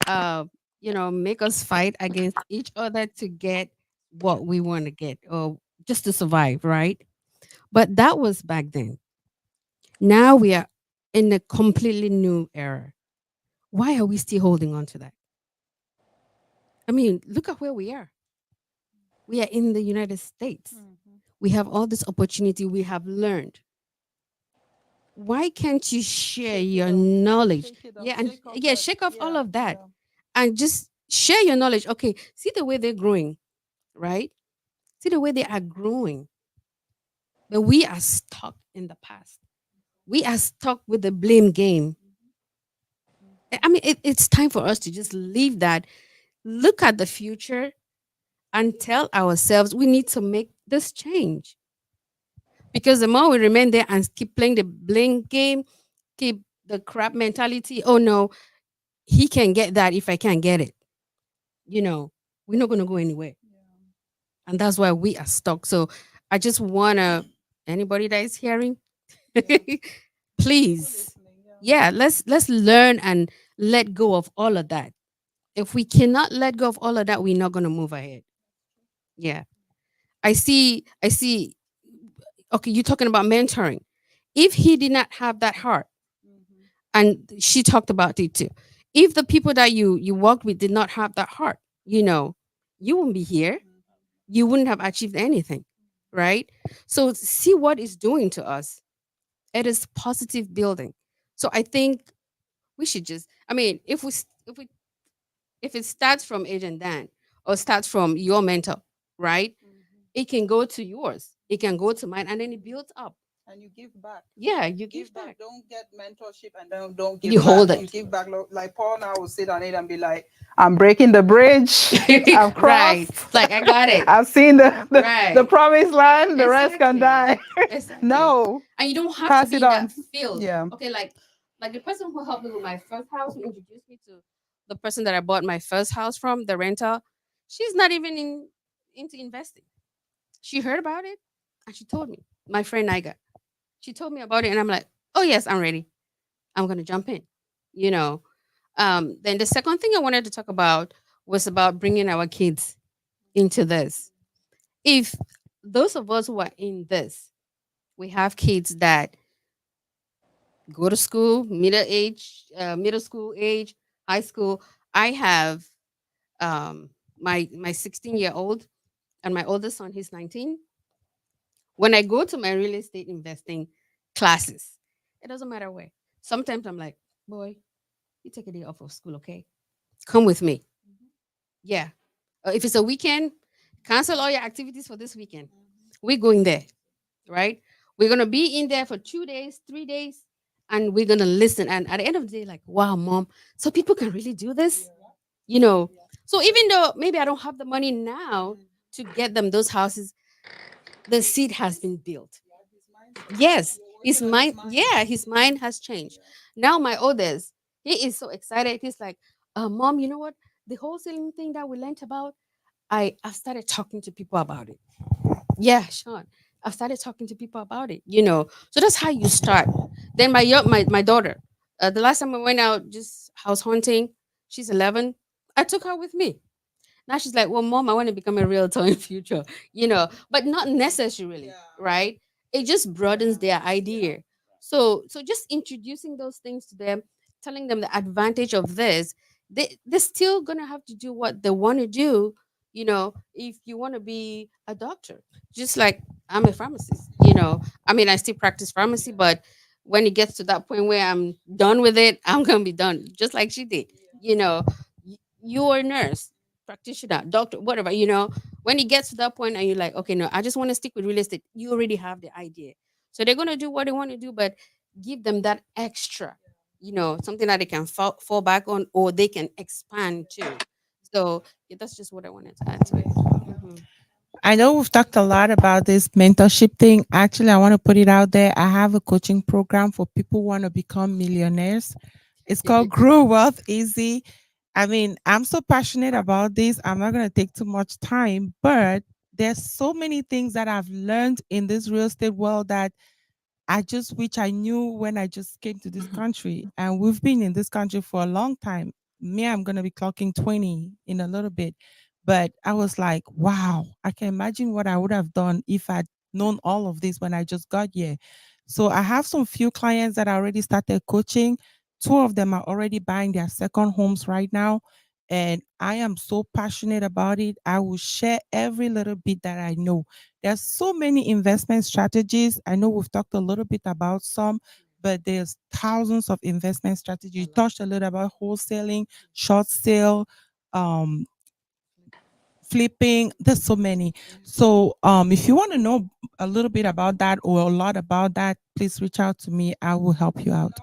make us fight against each other to get what we want to get, or just to survive, right? But that was back then. Now we are in a completely new era. Why are we still holding on to that? I mean, look at where we are. We are in the United States. We have all this opportunity. We have learned. Why can't you share your knowledge? Shake off all of that and just share your knowledge. Okay, see the way they're growing, right? See the way they are growing. But we are stuck in the past. We are stuck with the blame game. I mean, it's time for us to just leave that, look at the future, and tell ourselves we need to make this change. Because the more we remain there and keep playing the blame game, keep the crap mentality, oh no, he can get that if I can't get it. We're not going to go anywhere. And that's why we are stuck. So I just want to, anybody that is hearing, please, let's learn and let go of all of that. If we cannot let go of all of that, we're not going to move ahead. Yeah. I see. Okay, you're talking about mentoring. If he did not have that heart, and she talked about it too, if the people that you worked with did not have that heart, you wouldn't be here. You wouldn't have achieved anything. right? So see what it's doing to us. It is positive building. So I think we should just, I mean, if it starts from Agent Dan or starts from your mentor, right? It can go to yours. It can go to mine, and then it builds up. And you give back. Yeah, you give back. Don't get mentorship and don't give You hold back. You it. give back. Like Paul now will sit on it and be like, I'm breaking the bridge. I've Right. crossed. Like I got it. I've seen the Right. promised land. The rest can Exactly. die. Exactly. No. And you don't have Pass to be it in that on. field. Yeah. Okay, like the person who helped me with my first house, who introduced me to the person that I bought my first house from, the renter, she's not even into investing. She heard about it and she told me, my friend Niga. She told me about it, and I'm like, oh yes, I'm ready. I'm gonna jump in. You know. Then the second thing I wanted to talk about was about bringing our kids into this. If those of us who are in this, we have kids that go to school, middle school age, high school. I have my 16-year-old and my oldest son, he's 19. When I go to my real estate investing classes, it doesn't matter where. Sometimes I'm like, boy, you take a day off of school, okay? Come with me. Yeah. If it's a weekend, cancel all your activities for this weekend. We're going there, right? We're gonna be in there for 2 days, 3 days, and we're gonna listen. And at the end of the day, like, wow, mom, so people can really do this, you know. So even though maybe I don't have the money now to get them those houses, the seed has been built. Yes, his mind, yeah, his mind has changed. Now my oldest, he is so excited. He's like, mom, you know what? The wholesaling thing that we learned about, I've started talking to people about it. Yeah, Sean. I've started talking to people about it, you know. So that's how you start. Then my daughter, the last time I went out just house hunting, she's 11. I took her with me. Now she's like, well, mom, I want to become a realtor in future, you know, but not necessarily, right? It just broadens their idea. So just introducing those things to them, telling them the advantage of this, they're still gonna have to do what they want to do, you know, if you want to be a doctor. Just like I'm a pharmacist, you know. I mean, I still practice pharmacy, but when it gets to that point where I'm done with it, I'm gonna be done, just like she did, you know. You're a nurse practitioner, doctor, whatever, you know, when it gets to that point and you're like, okay, no, I just want to stick with real estate, you already have the idea. So they're going to do what they want to do, but give them that extra, you know, something that they can fall back on or they can expand to. So yeah, that's just what I wanted to add to it. Mhm. I know we've talked a lot about this mentorship thing. Actually, I want to put it out there. I have a coaching program for people who want to become millionaires. It's called Grow Wealth Easy. I mean, I'm so passionate about this. I'm not going to take too much time, but there's so many things that I've learned in this real estate world that I just wish I knew when I just came to this country. And we've been in this country for a long time. Me, I'm going to be clocking 20 in a little bit. But I was like, wow, I can imagine what I would have done if I'd known all of this when I just got here. So I have some few clients that I already started coaching. Two of them are already buying their second homes right now. And I am so passionate about it. I will share every little bit that I know. There's so many investment strategies. I know we've talked a little bit about some, but there's thousands of investment strategies. You touched a little about wholesaling, short sale, um, flipping. There's so many. So if you want to know a little bit about that or a lot about that, please reach out to me. I will help you out.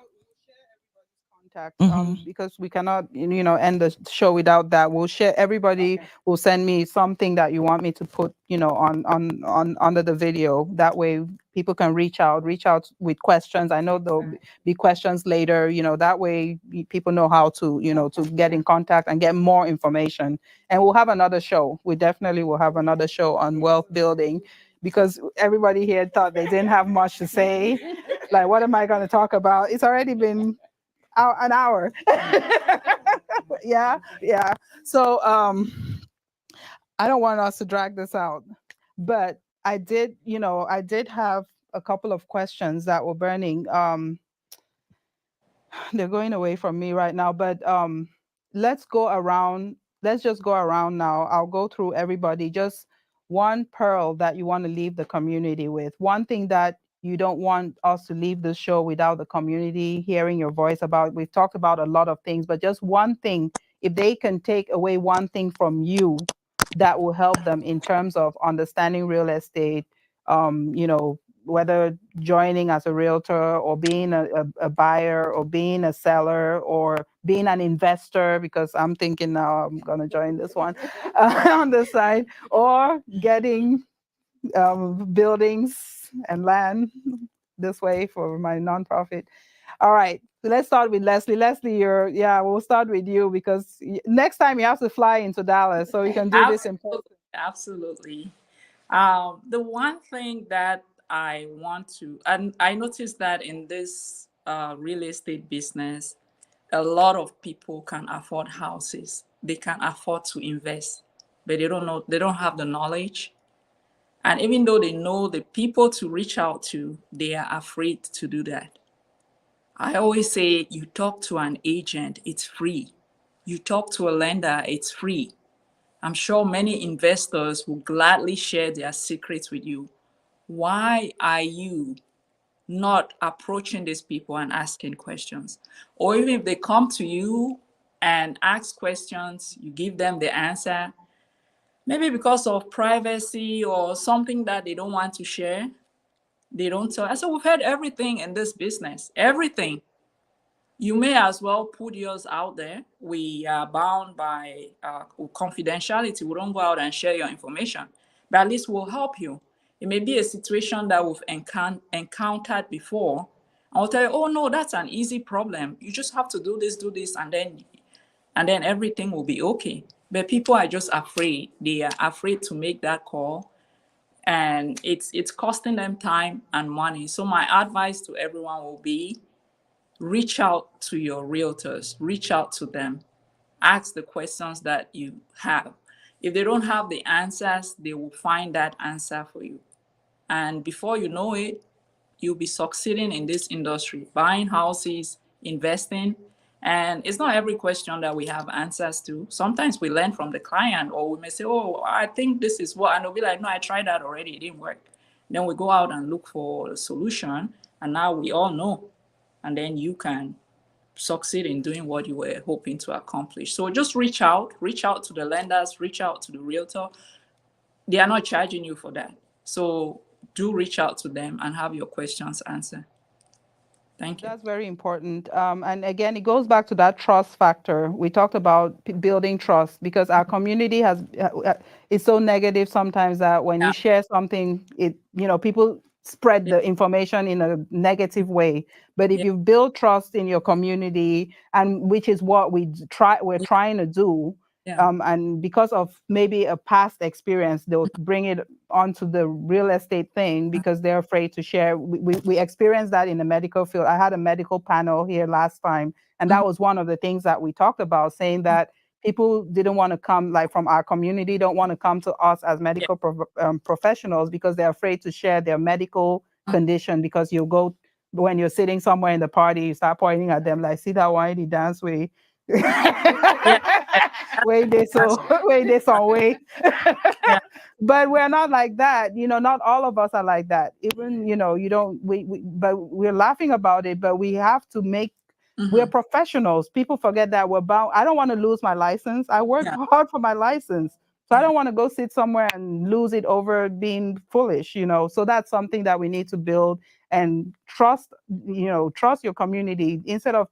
Contact Mhm. because we cannot end the show without that. We'll share. Everybody will send me something that you want me to put on under the video. That way people can reach out with questions. I know there'll be questions later, that way people know how to to get in contact and get more information. And we'll have another show. We definitely will have another show on wealth building, because everybody here thought they didn't have much to say. Like, what am I going to talk about? It's already been an hour. Yeah, yeah. So I don't want us to drag this out, but I did have a couple of questions that were burning. They're going away from me right now, but let's go around. Let's just go around now. I'll go through everybody. Just one pearl that you want to leave the community with, one thing that you don't want us to leave the show without the community hearing your voice about. We've talked about a lot of things, but just one thing, if they can take away one thing from you that will help them in terms of understanding real estate, whether joining as a realtor or being a buyer or being a seller or being an investor, because I'm thinking now I'm going to join this one on the side, or getting buildings and land this way for my nonprofit. All right, so let's start with Lesley. Lesley, we'll start with you because next time you have to fly into Dallas so we can do this in person. Absolutely. The one thing that I want to, and I noticed that in this real estate business, a lot of people can afford houses. They can afford to invest, but they don't have the knowledge. And even though they know the people to reach out to, they are afraid to do that. I always say, you talk to an agent, it's free. You talk to a lender, it's free. I'm sure many investors will gladly share their secrets with you. Why are you not approaching these people and asking questions? Or even if they come to you and ask questions, you give them the answer, maybe because of privacy or something that they don't want to share, they don't tell. I said, we've heard everything in this business, everything. You may as well put yours out there. We are bound by confidentiality. We don't go out and share your information, but at least we'll help you. It may be a situation that we've encountered before. I'll tell you, oh no, that's an easy problem. You just have to do this, and then everything will be okay. But people are just afraid. They are afraid to make that call, and it's costing them time and money. So my advice to everyone will be, reach out to your realtors, reach out to them, ask the questions that you have. If they don't have the answers, they will find that answer for you. And before you know it, you'll be succeeding in this industry, buying houses, investing. And it's not every question that we have answers to. Sometimes we learn from the client, or we may say, oh, I think this is what, and they'll be like, no, I tried that already, it didn't work. Then we go out and look for a solution, and now we all know. And then you can succeed in doing what you were hoping to accomplish. So just reach out to the lenders, reach out to the realtor. They are not charging you for that. So do reach out to them and have your questions answered. Thank you. That's very important. And again, it goes back to that trust factor. We talked about building trust because our community is so negative sometimes that when you share something, people spread the information in a negative way. But if you build trust in your community, and which is what we're trying to do, and because of maybe a past experience, they'll bring it onto the real estate thing because they're afraid to share. We experienced that in the medical field. I had a medical panel here last time, and that was one of the things that we talked about, saying that people didn't want to come, like from our community, don't want to come to us as medical professionals because they're afraid to share their medical condition, because you go, when you're sitting somewhere in the party, you start pointing at them like, see that wine he dance way. Wait, they so way. But we're not like that, not all of us are like that. Even, but we're laughing about it, but we have to make, we're professionals. People forget that we're bound. I don't want to lose my license. I work hard for my license. So I don't want to go sit somewhere and lose it over being foolish, So that's something that we need to build, and trust your community. Instead of,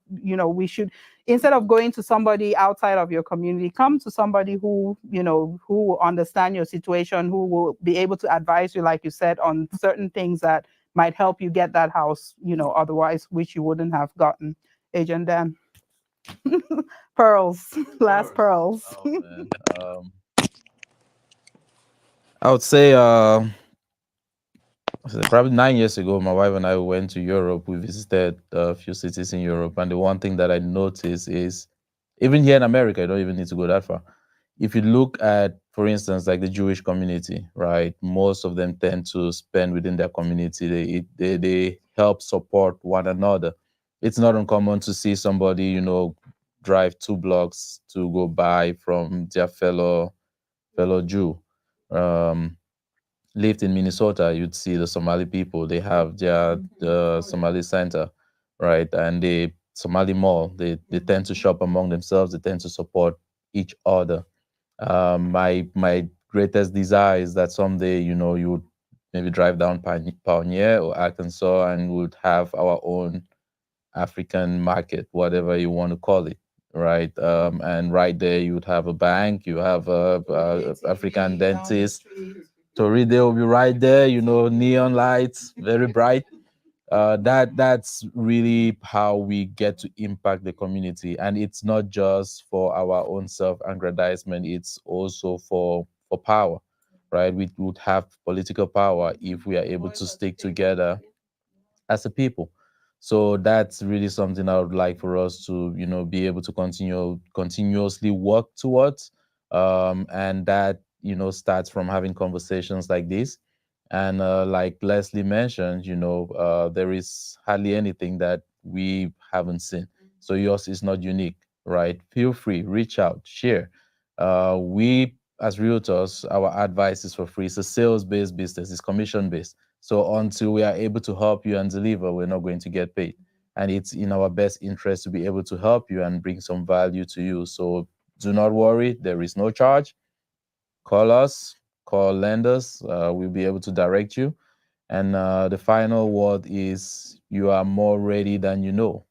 instead of going to somebody outside of your community, come to somebody who will understand your situation, who will be able to advise you, like you said, on certain things that might help you get that house, otherwise, which you wouldn't have gotten. Agent Dan. Pearls. Last pearls. Oh, I would say probably 9 years ago, my wife and I went to Europe. We visited a few cities in Europe, and the one thing that I noticed is, even here in America, you don't even need to go that far. If you look at, for instance, like the Jewish community, right? Most of them tend to spend within their community. They help support one another. It's not uncommon to see somebody, drive 2 blocks to go buy from their fellow Jew. lived in Minnesota, you'd see the Somali people. They have their the Somali center, right? And the Somali mall. They tend to shop among themselves. They tend to support each other. My greatest desire is that someday, you would maybe drive down Pioneer or Arkansas and would have our own African market, whatever you want to call it, right? And right there, you would have a bank, you have a African dentist. Toride will be right there, neon lights, very bright. That's really how we get to impact the community, and it's not just for our own self-aggrandizement. It's also for power, right? We would have political power if we are able to stick together as a people. So that's really something I would like for us to, be able to continuously work towards. And that, starts from having conversations like this. And like Lesley mentioned, there is hardly anything that we haven't seen. So yours is not unique, right? Feel free, reach out, share. We as realtors, our advice is for free. It's a sales-based business, it's commission-based. So until we are able to help you and deliver, we're not going to get paid. And it's in our best interest to be able to help you and bring some value to you. So do not worry, there is no charge. Call us, call lenders. We'll be able to direct you. And the final word is you are more ready than you know.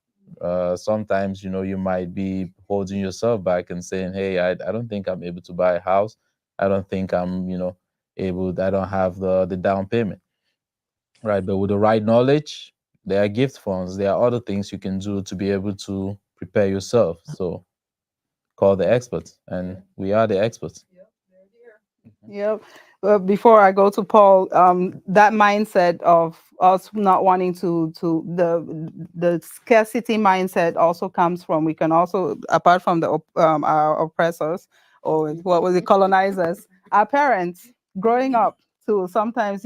Sometimes, you might be holding yourself back and saying, hey, I don't think I'm able to buy a house. I don't think I'm, I don't have the down payment. Right, but with the right knowledge, there are gift funds, there are other things you can do to be able to prepare yourself. So call the experts, and we are the experts. Yep. Before I go to Paul, that mindset of us not wanting to the scarcity mindset also comes from, we can also, apart from our oppressors, or what was it, colonizers, our parents growing up too. Sometimes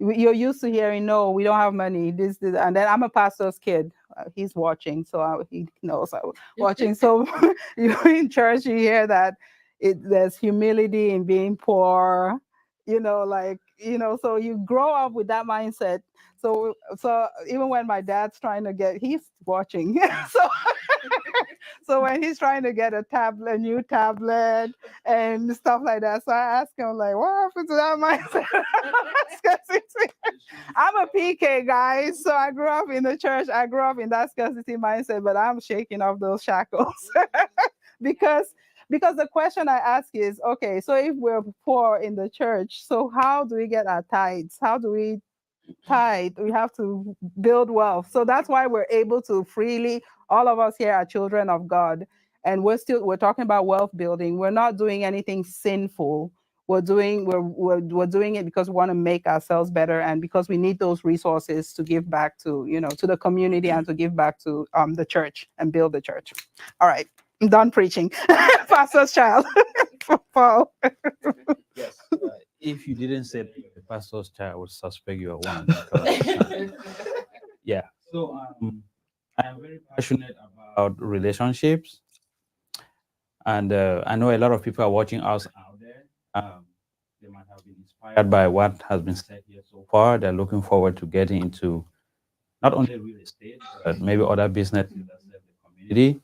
you're used to hearing, no, we don't have money, this, and then I'm a pastor's kid. He's watching, so he knows I was watching. So you're in church, you hear that there's humility in being poor, so you grow up with that mindset. So even when my dad's trying to he's watching. so so when he's trying to get a new tablet and stuff like that, so I ask him, like, what happened to that mindset? I'm a PK guy, so I grew up in the church, I grew up in that scarcity mindset, but I'm shaking off those shackles. Because the question I ask is, okay, so if we're poor in the church, so how do we get our tithes? How do we tithe? We have to build wealth. So that's why we're able to freely, all of us here are children of God, and we're talking about wealth building. We're not doing anything sinful. We're doing it because we want to make ourselves better, and because we need those resources to give back to, to the community, and to give back to the church and build the church. All right, I'm done preaching. Pastor's child. Paul. Yes. If you didn't say the pastor's child, I would suspect you are one. Because, yeah. So I am very passionate about relationships, and I know a lot of people are watching us out there. They might have been inspired by what has been said here so far. They're looking forward to getting into not only real estate, but maybe other businesses that serve the community.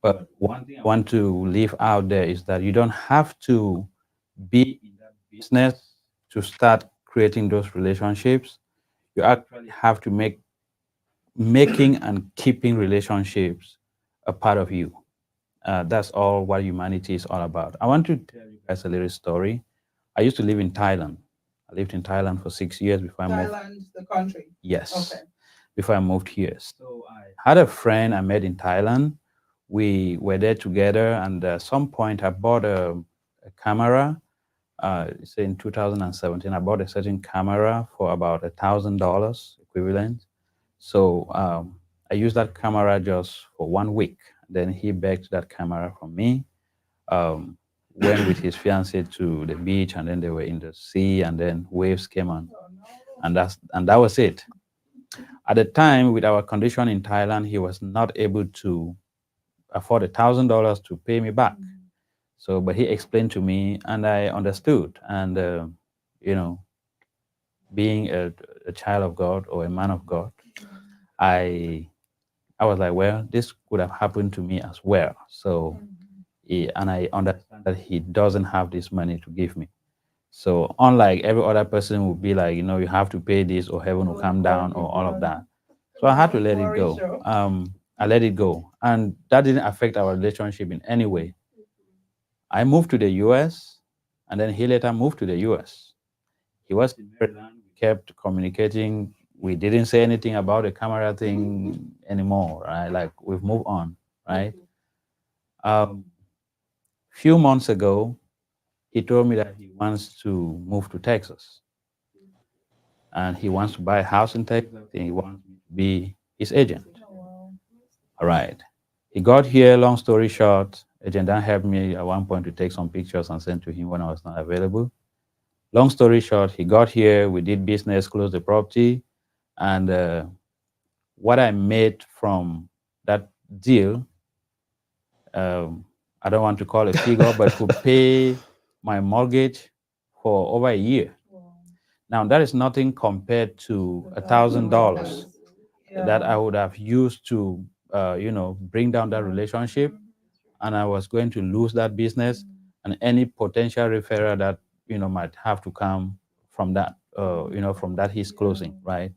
But one thing I want to leave out there is that you don't have to be in that business to start creating those relationships. You actually have to making and keeping relationships a part of you. That's all what humanity is all about. I want to tell you guys a little story. I used to live in Thailand. I lived in Thailand for 6 years before I moved. Thailand, the country. Yes. Okay. Before I moved here. So I had a friend I met in Thailand. We were there together, and at some point I bought a camera. Say in 2017, I bought a certain camera for about $1,000 equivalent. So I used that camera just for 1 week. Then he begged that camera from me. Went with his fiancée to the beach, and then they were in the sea, and then waves came on, and that was it. At the time, with our condition in Thailand, he was not able to afford $1,000 to pay me back. So, but he explained to me, and I understood. And you know, being a child of God or a man of God, I I was like, well, this could have happened to me as well. So, and I understand that he doesn't have this money to give me. So, unlike every other person would be like, you have to pay this or heaven will come down or all of that. So I had to let it go. I let it go. And that didn't affect our relationship in any way. I moved to the US and then he later moved to the US. He was in Maryland. We kept communicating. We didn't say anything about the camera thing anymore, right? Like we've moved on, right? Few months ago, he told me that he wants to move to Texas and he wants to buy a house in Texas and he wants me to be his agent. All right. He got here, long story short, Agent Dan helped me at one point to take some pictures and send to him when I was not available. Long story short, he got here, we did business, closed the property, and what I made from that deal, I don't want to call a figure, but could pay my mortgage for over a year. Now, that is nothing compared to $1,000 that I would have used to, bring down that relationship, and I was going to lose that business and any potential referral that might have to come from that, from that he's closing, right?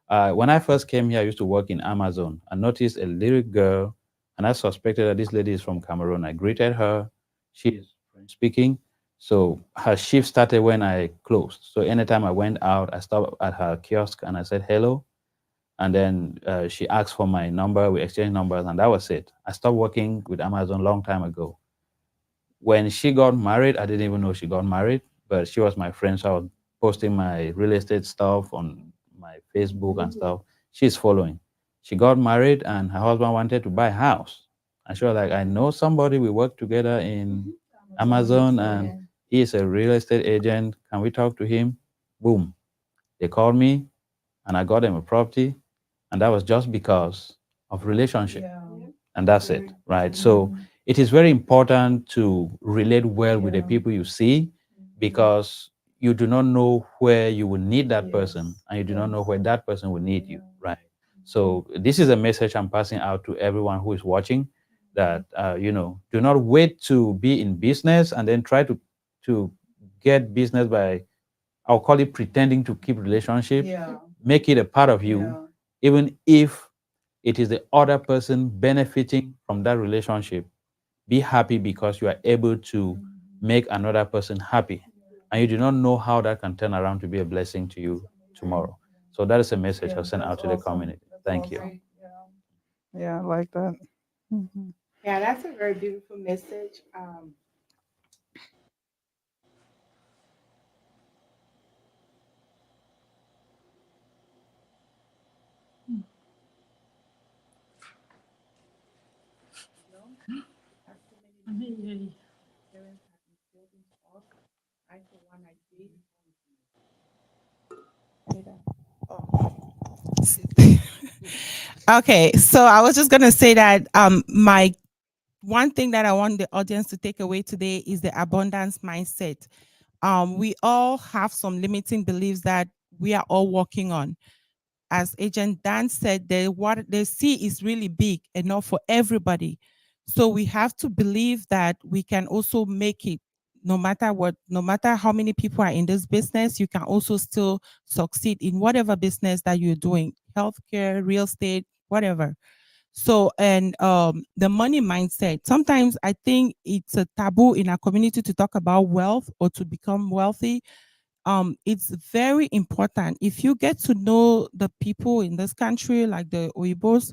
When I first came here, I used to work in Amazon. I noticed a little girl, and I suspected that this lady is from Cameroon. I greeted her. She is French speaking. So her shift started when I closed. So anytime I went out, I stopped at her kiosk and I said hello. And then she asked for my number. We exchanged numbers, and that was it. I stopped working with Amazon a long time ago. When she got married, I didn't even know she got married, but she was my friend. So I was posting my real estate stuff on my Facebook and stuff. She's following. She got married, and her husband wanted to buy a house. And she was like, I know somebody, we work together in Amazon, and he is a real estate agent. Can we talk to him? Boom. They called me, and I got them a property, and that was just because of relationship. And that's it, right? So it is very important to relate well with the people you see, because you do not know where you will need that person, and you do not know where that person will need you, right? So this is a message I'm passing out to everyone who is watching, that do not wait to be in business and then try to get business by, I'll call it, pretending to keep relationship. Make it a part of you, even if it is the other person benefiting from that relationship. Be happy because you are able to make another person happy, and you do not know how that can turn around to be a blessing to you tomorrow. So that is a message I'll send out to the community. Thank you. Yeah, I like that. Mhm. Yeah, that's a very beautiful message. Okay, so I was just gonna say that my one thing that I want the audience to take away today is the abundance mindset. We all have some limiting beliefs that we are all working on. As Agent Dan said, the sea is really big enough for everybody. So we have to believe that we can also make it no matter what, no matter how many people are in this business, you can also still succeed in whatever business that you're doing, healthcare, real estate, whatever. So, and the money mindset, sometimes I think it's a taboo in our community to talk about wealth or to become wealthy. It's very important. If you get to know the people in this country, like the Oibos,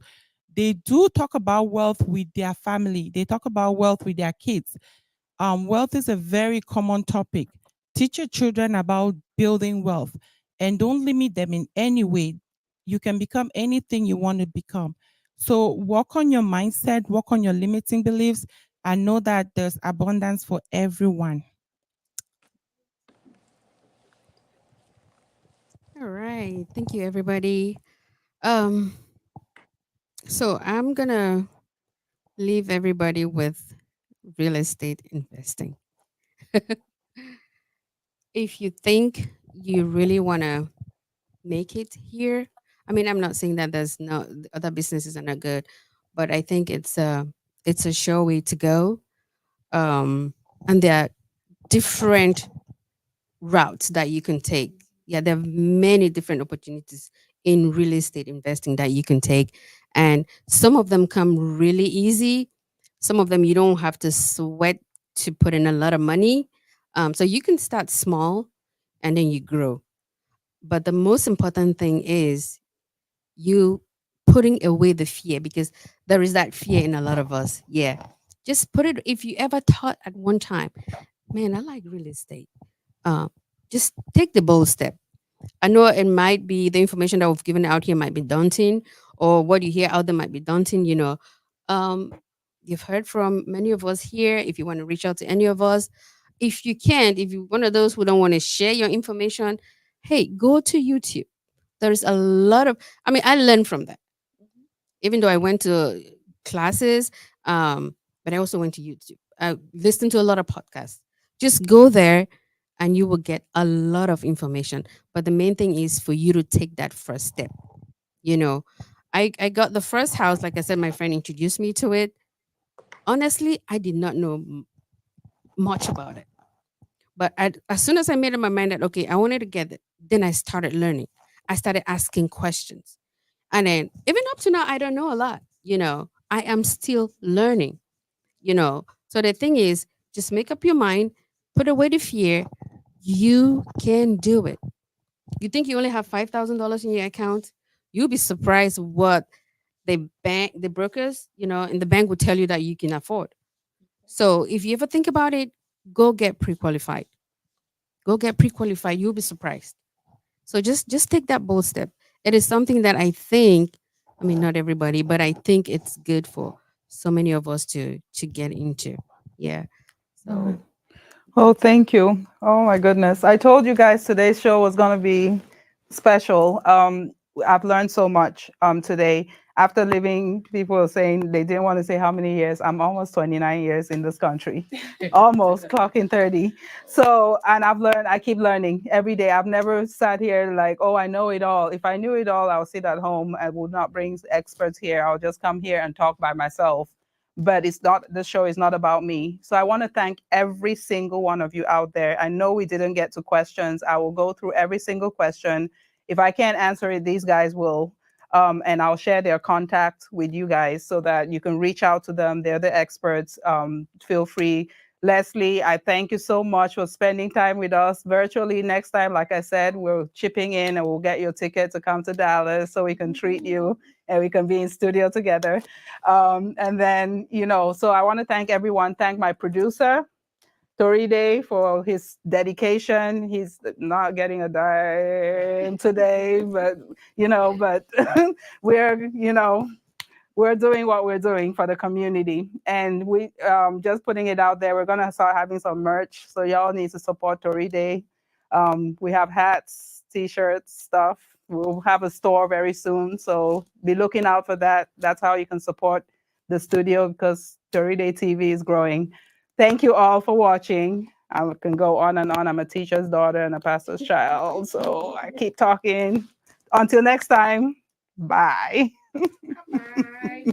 they do talk about wealth with their family. They talk about wealth with their kids. Wealth is a very common topic. Teach your children about building wealth and don't limit them in any way. You can become anything you want to become. So work on your mindset, work on your limiting beliefs, and know that there's abundance for everyone. All right. Thank you, everybody. Um, so I'm gonna leave everybody with real estate investing. If you think you really want to make it here, I mean, I'm not saying that there's no other businesses are not good, but I think it's a sure way to go. And there are different routes that you can take. Yeah, there are many different opportunities in real estate investing that you can take. And some of them come really easy. Some of them you don't have to sweat to put in a lot of money. So you can start small and then you grow. But the most important thing is you putting away the fear, because there is that fear in a lot of us. Yeah. Just put it, if you ever thought at one time, man, I like real estate. Uh, just take the bold step. I know it might be the information that we've given out here might be daunting, or what you hear out there might be daunting. Um, you've heard from many of us here. If you want to reach out to any of us, if you can't, if you're one of those who don't want to share your information, hey, go to YouTube. There's a lot of, I mean, I learned from that. Even though I went to classes, but I also went to YouTube. I listened to a lot of podcasts. Just go there and you will get a lot of information. But the main thing is for you to take that first step. You know, I got the first house, like I said, my friend introduced me to it. Honestly, I did not know much about it. But as soon as I made up my mind that, okay, I wanted to get it, then I started learning. I started asking questions. And then even up to now, I don't know a lot. I am still learning. So the thing is, just make up your mind, put away the fear. You can do it. You think you only have $5,000 in your account? You'll be surprised what the brokers, in the bank will tell you that you can afford. So if you ever think about it, go get pre-qualified. Go get pre-qualified. You'll be surprised. So just take that bold step. It is something that I think, I mean, not everybody, but I think it's good for so many of us to get into. Yeah. So Oh, thank you. Oh my goodness. I told you guys today's show was going to be special. I've learned so much today. After living, people were saying they didn't want to say how many years. I'm almost 29 years in this country, almost clocking 30. So, and I keep learning every day. I've never sat here like, oh, I know it all. If I knew it all, I'll sit at home. I would not bring experts here. I'll just come here and talk by myself. But the show is not about me. So I want to thank every single one of you out there. I know we didn't get to questions. I will go through every single question. If I can't answer it, these guys will. And I'll share their contact with you guys so that you can reach out to them. They're the experts. Feel free. Leslie, I thank you so much for spending time with us virtually. Next time, like I said, we're chipping in and we'll get your ticket to come to Dallas so we can treat you and we can be in studio together. And then, so I want to thank everyone. Thank my producer, Toride, for his dedication. He's not getting a dime today, but, we're doing what we're doing for the community. And we just putting it out there, we're going to start having some merch. So y'all need to support Toride. We have hats, t-shirts, stuff. We'll have a store very soon. So be looking out for that. That's how you can support the studio, because Toride TV is growing. Thank you all for watching. I can go on and on. I'm a teacher's daughter and a pastor's child. So I keep talking. Until next time, bye. bye.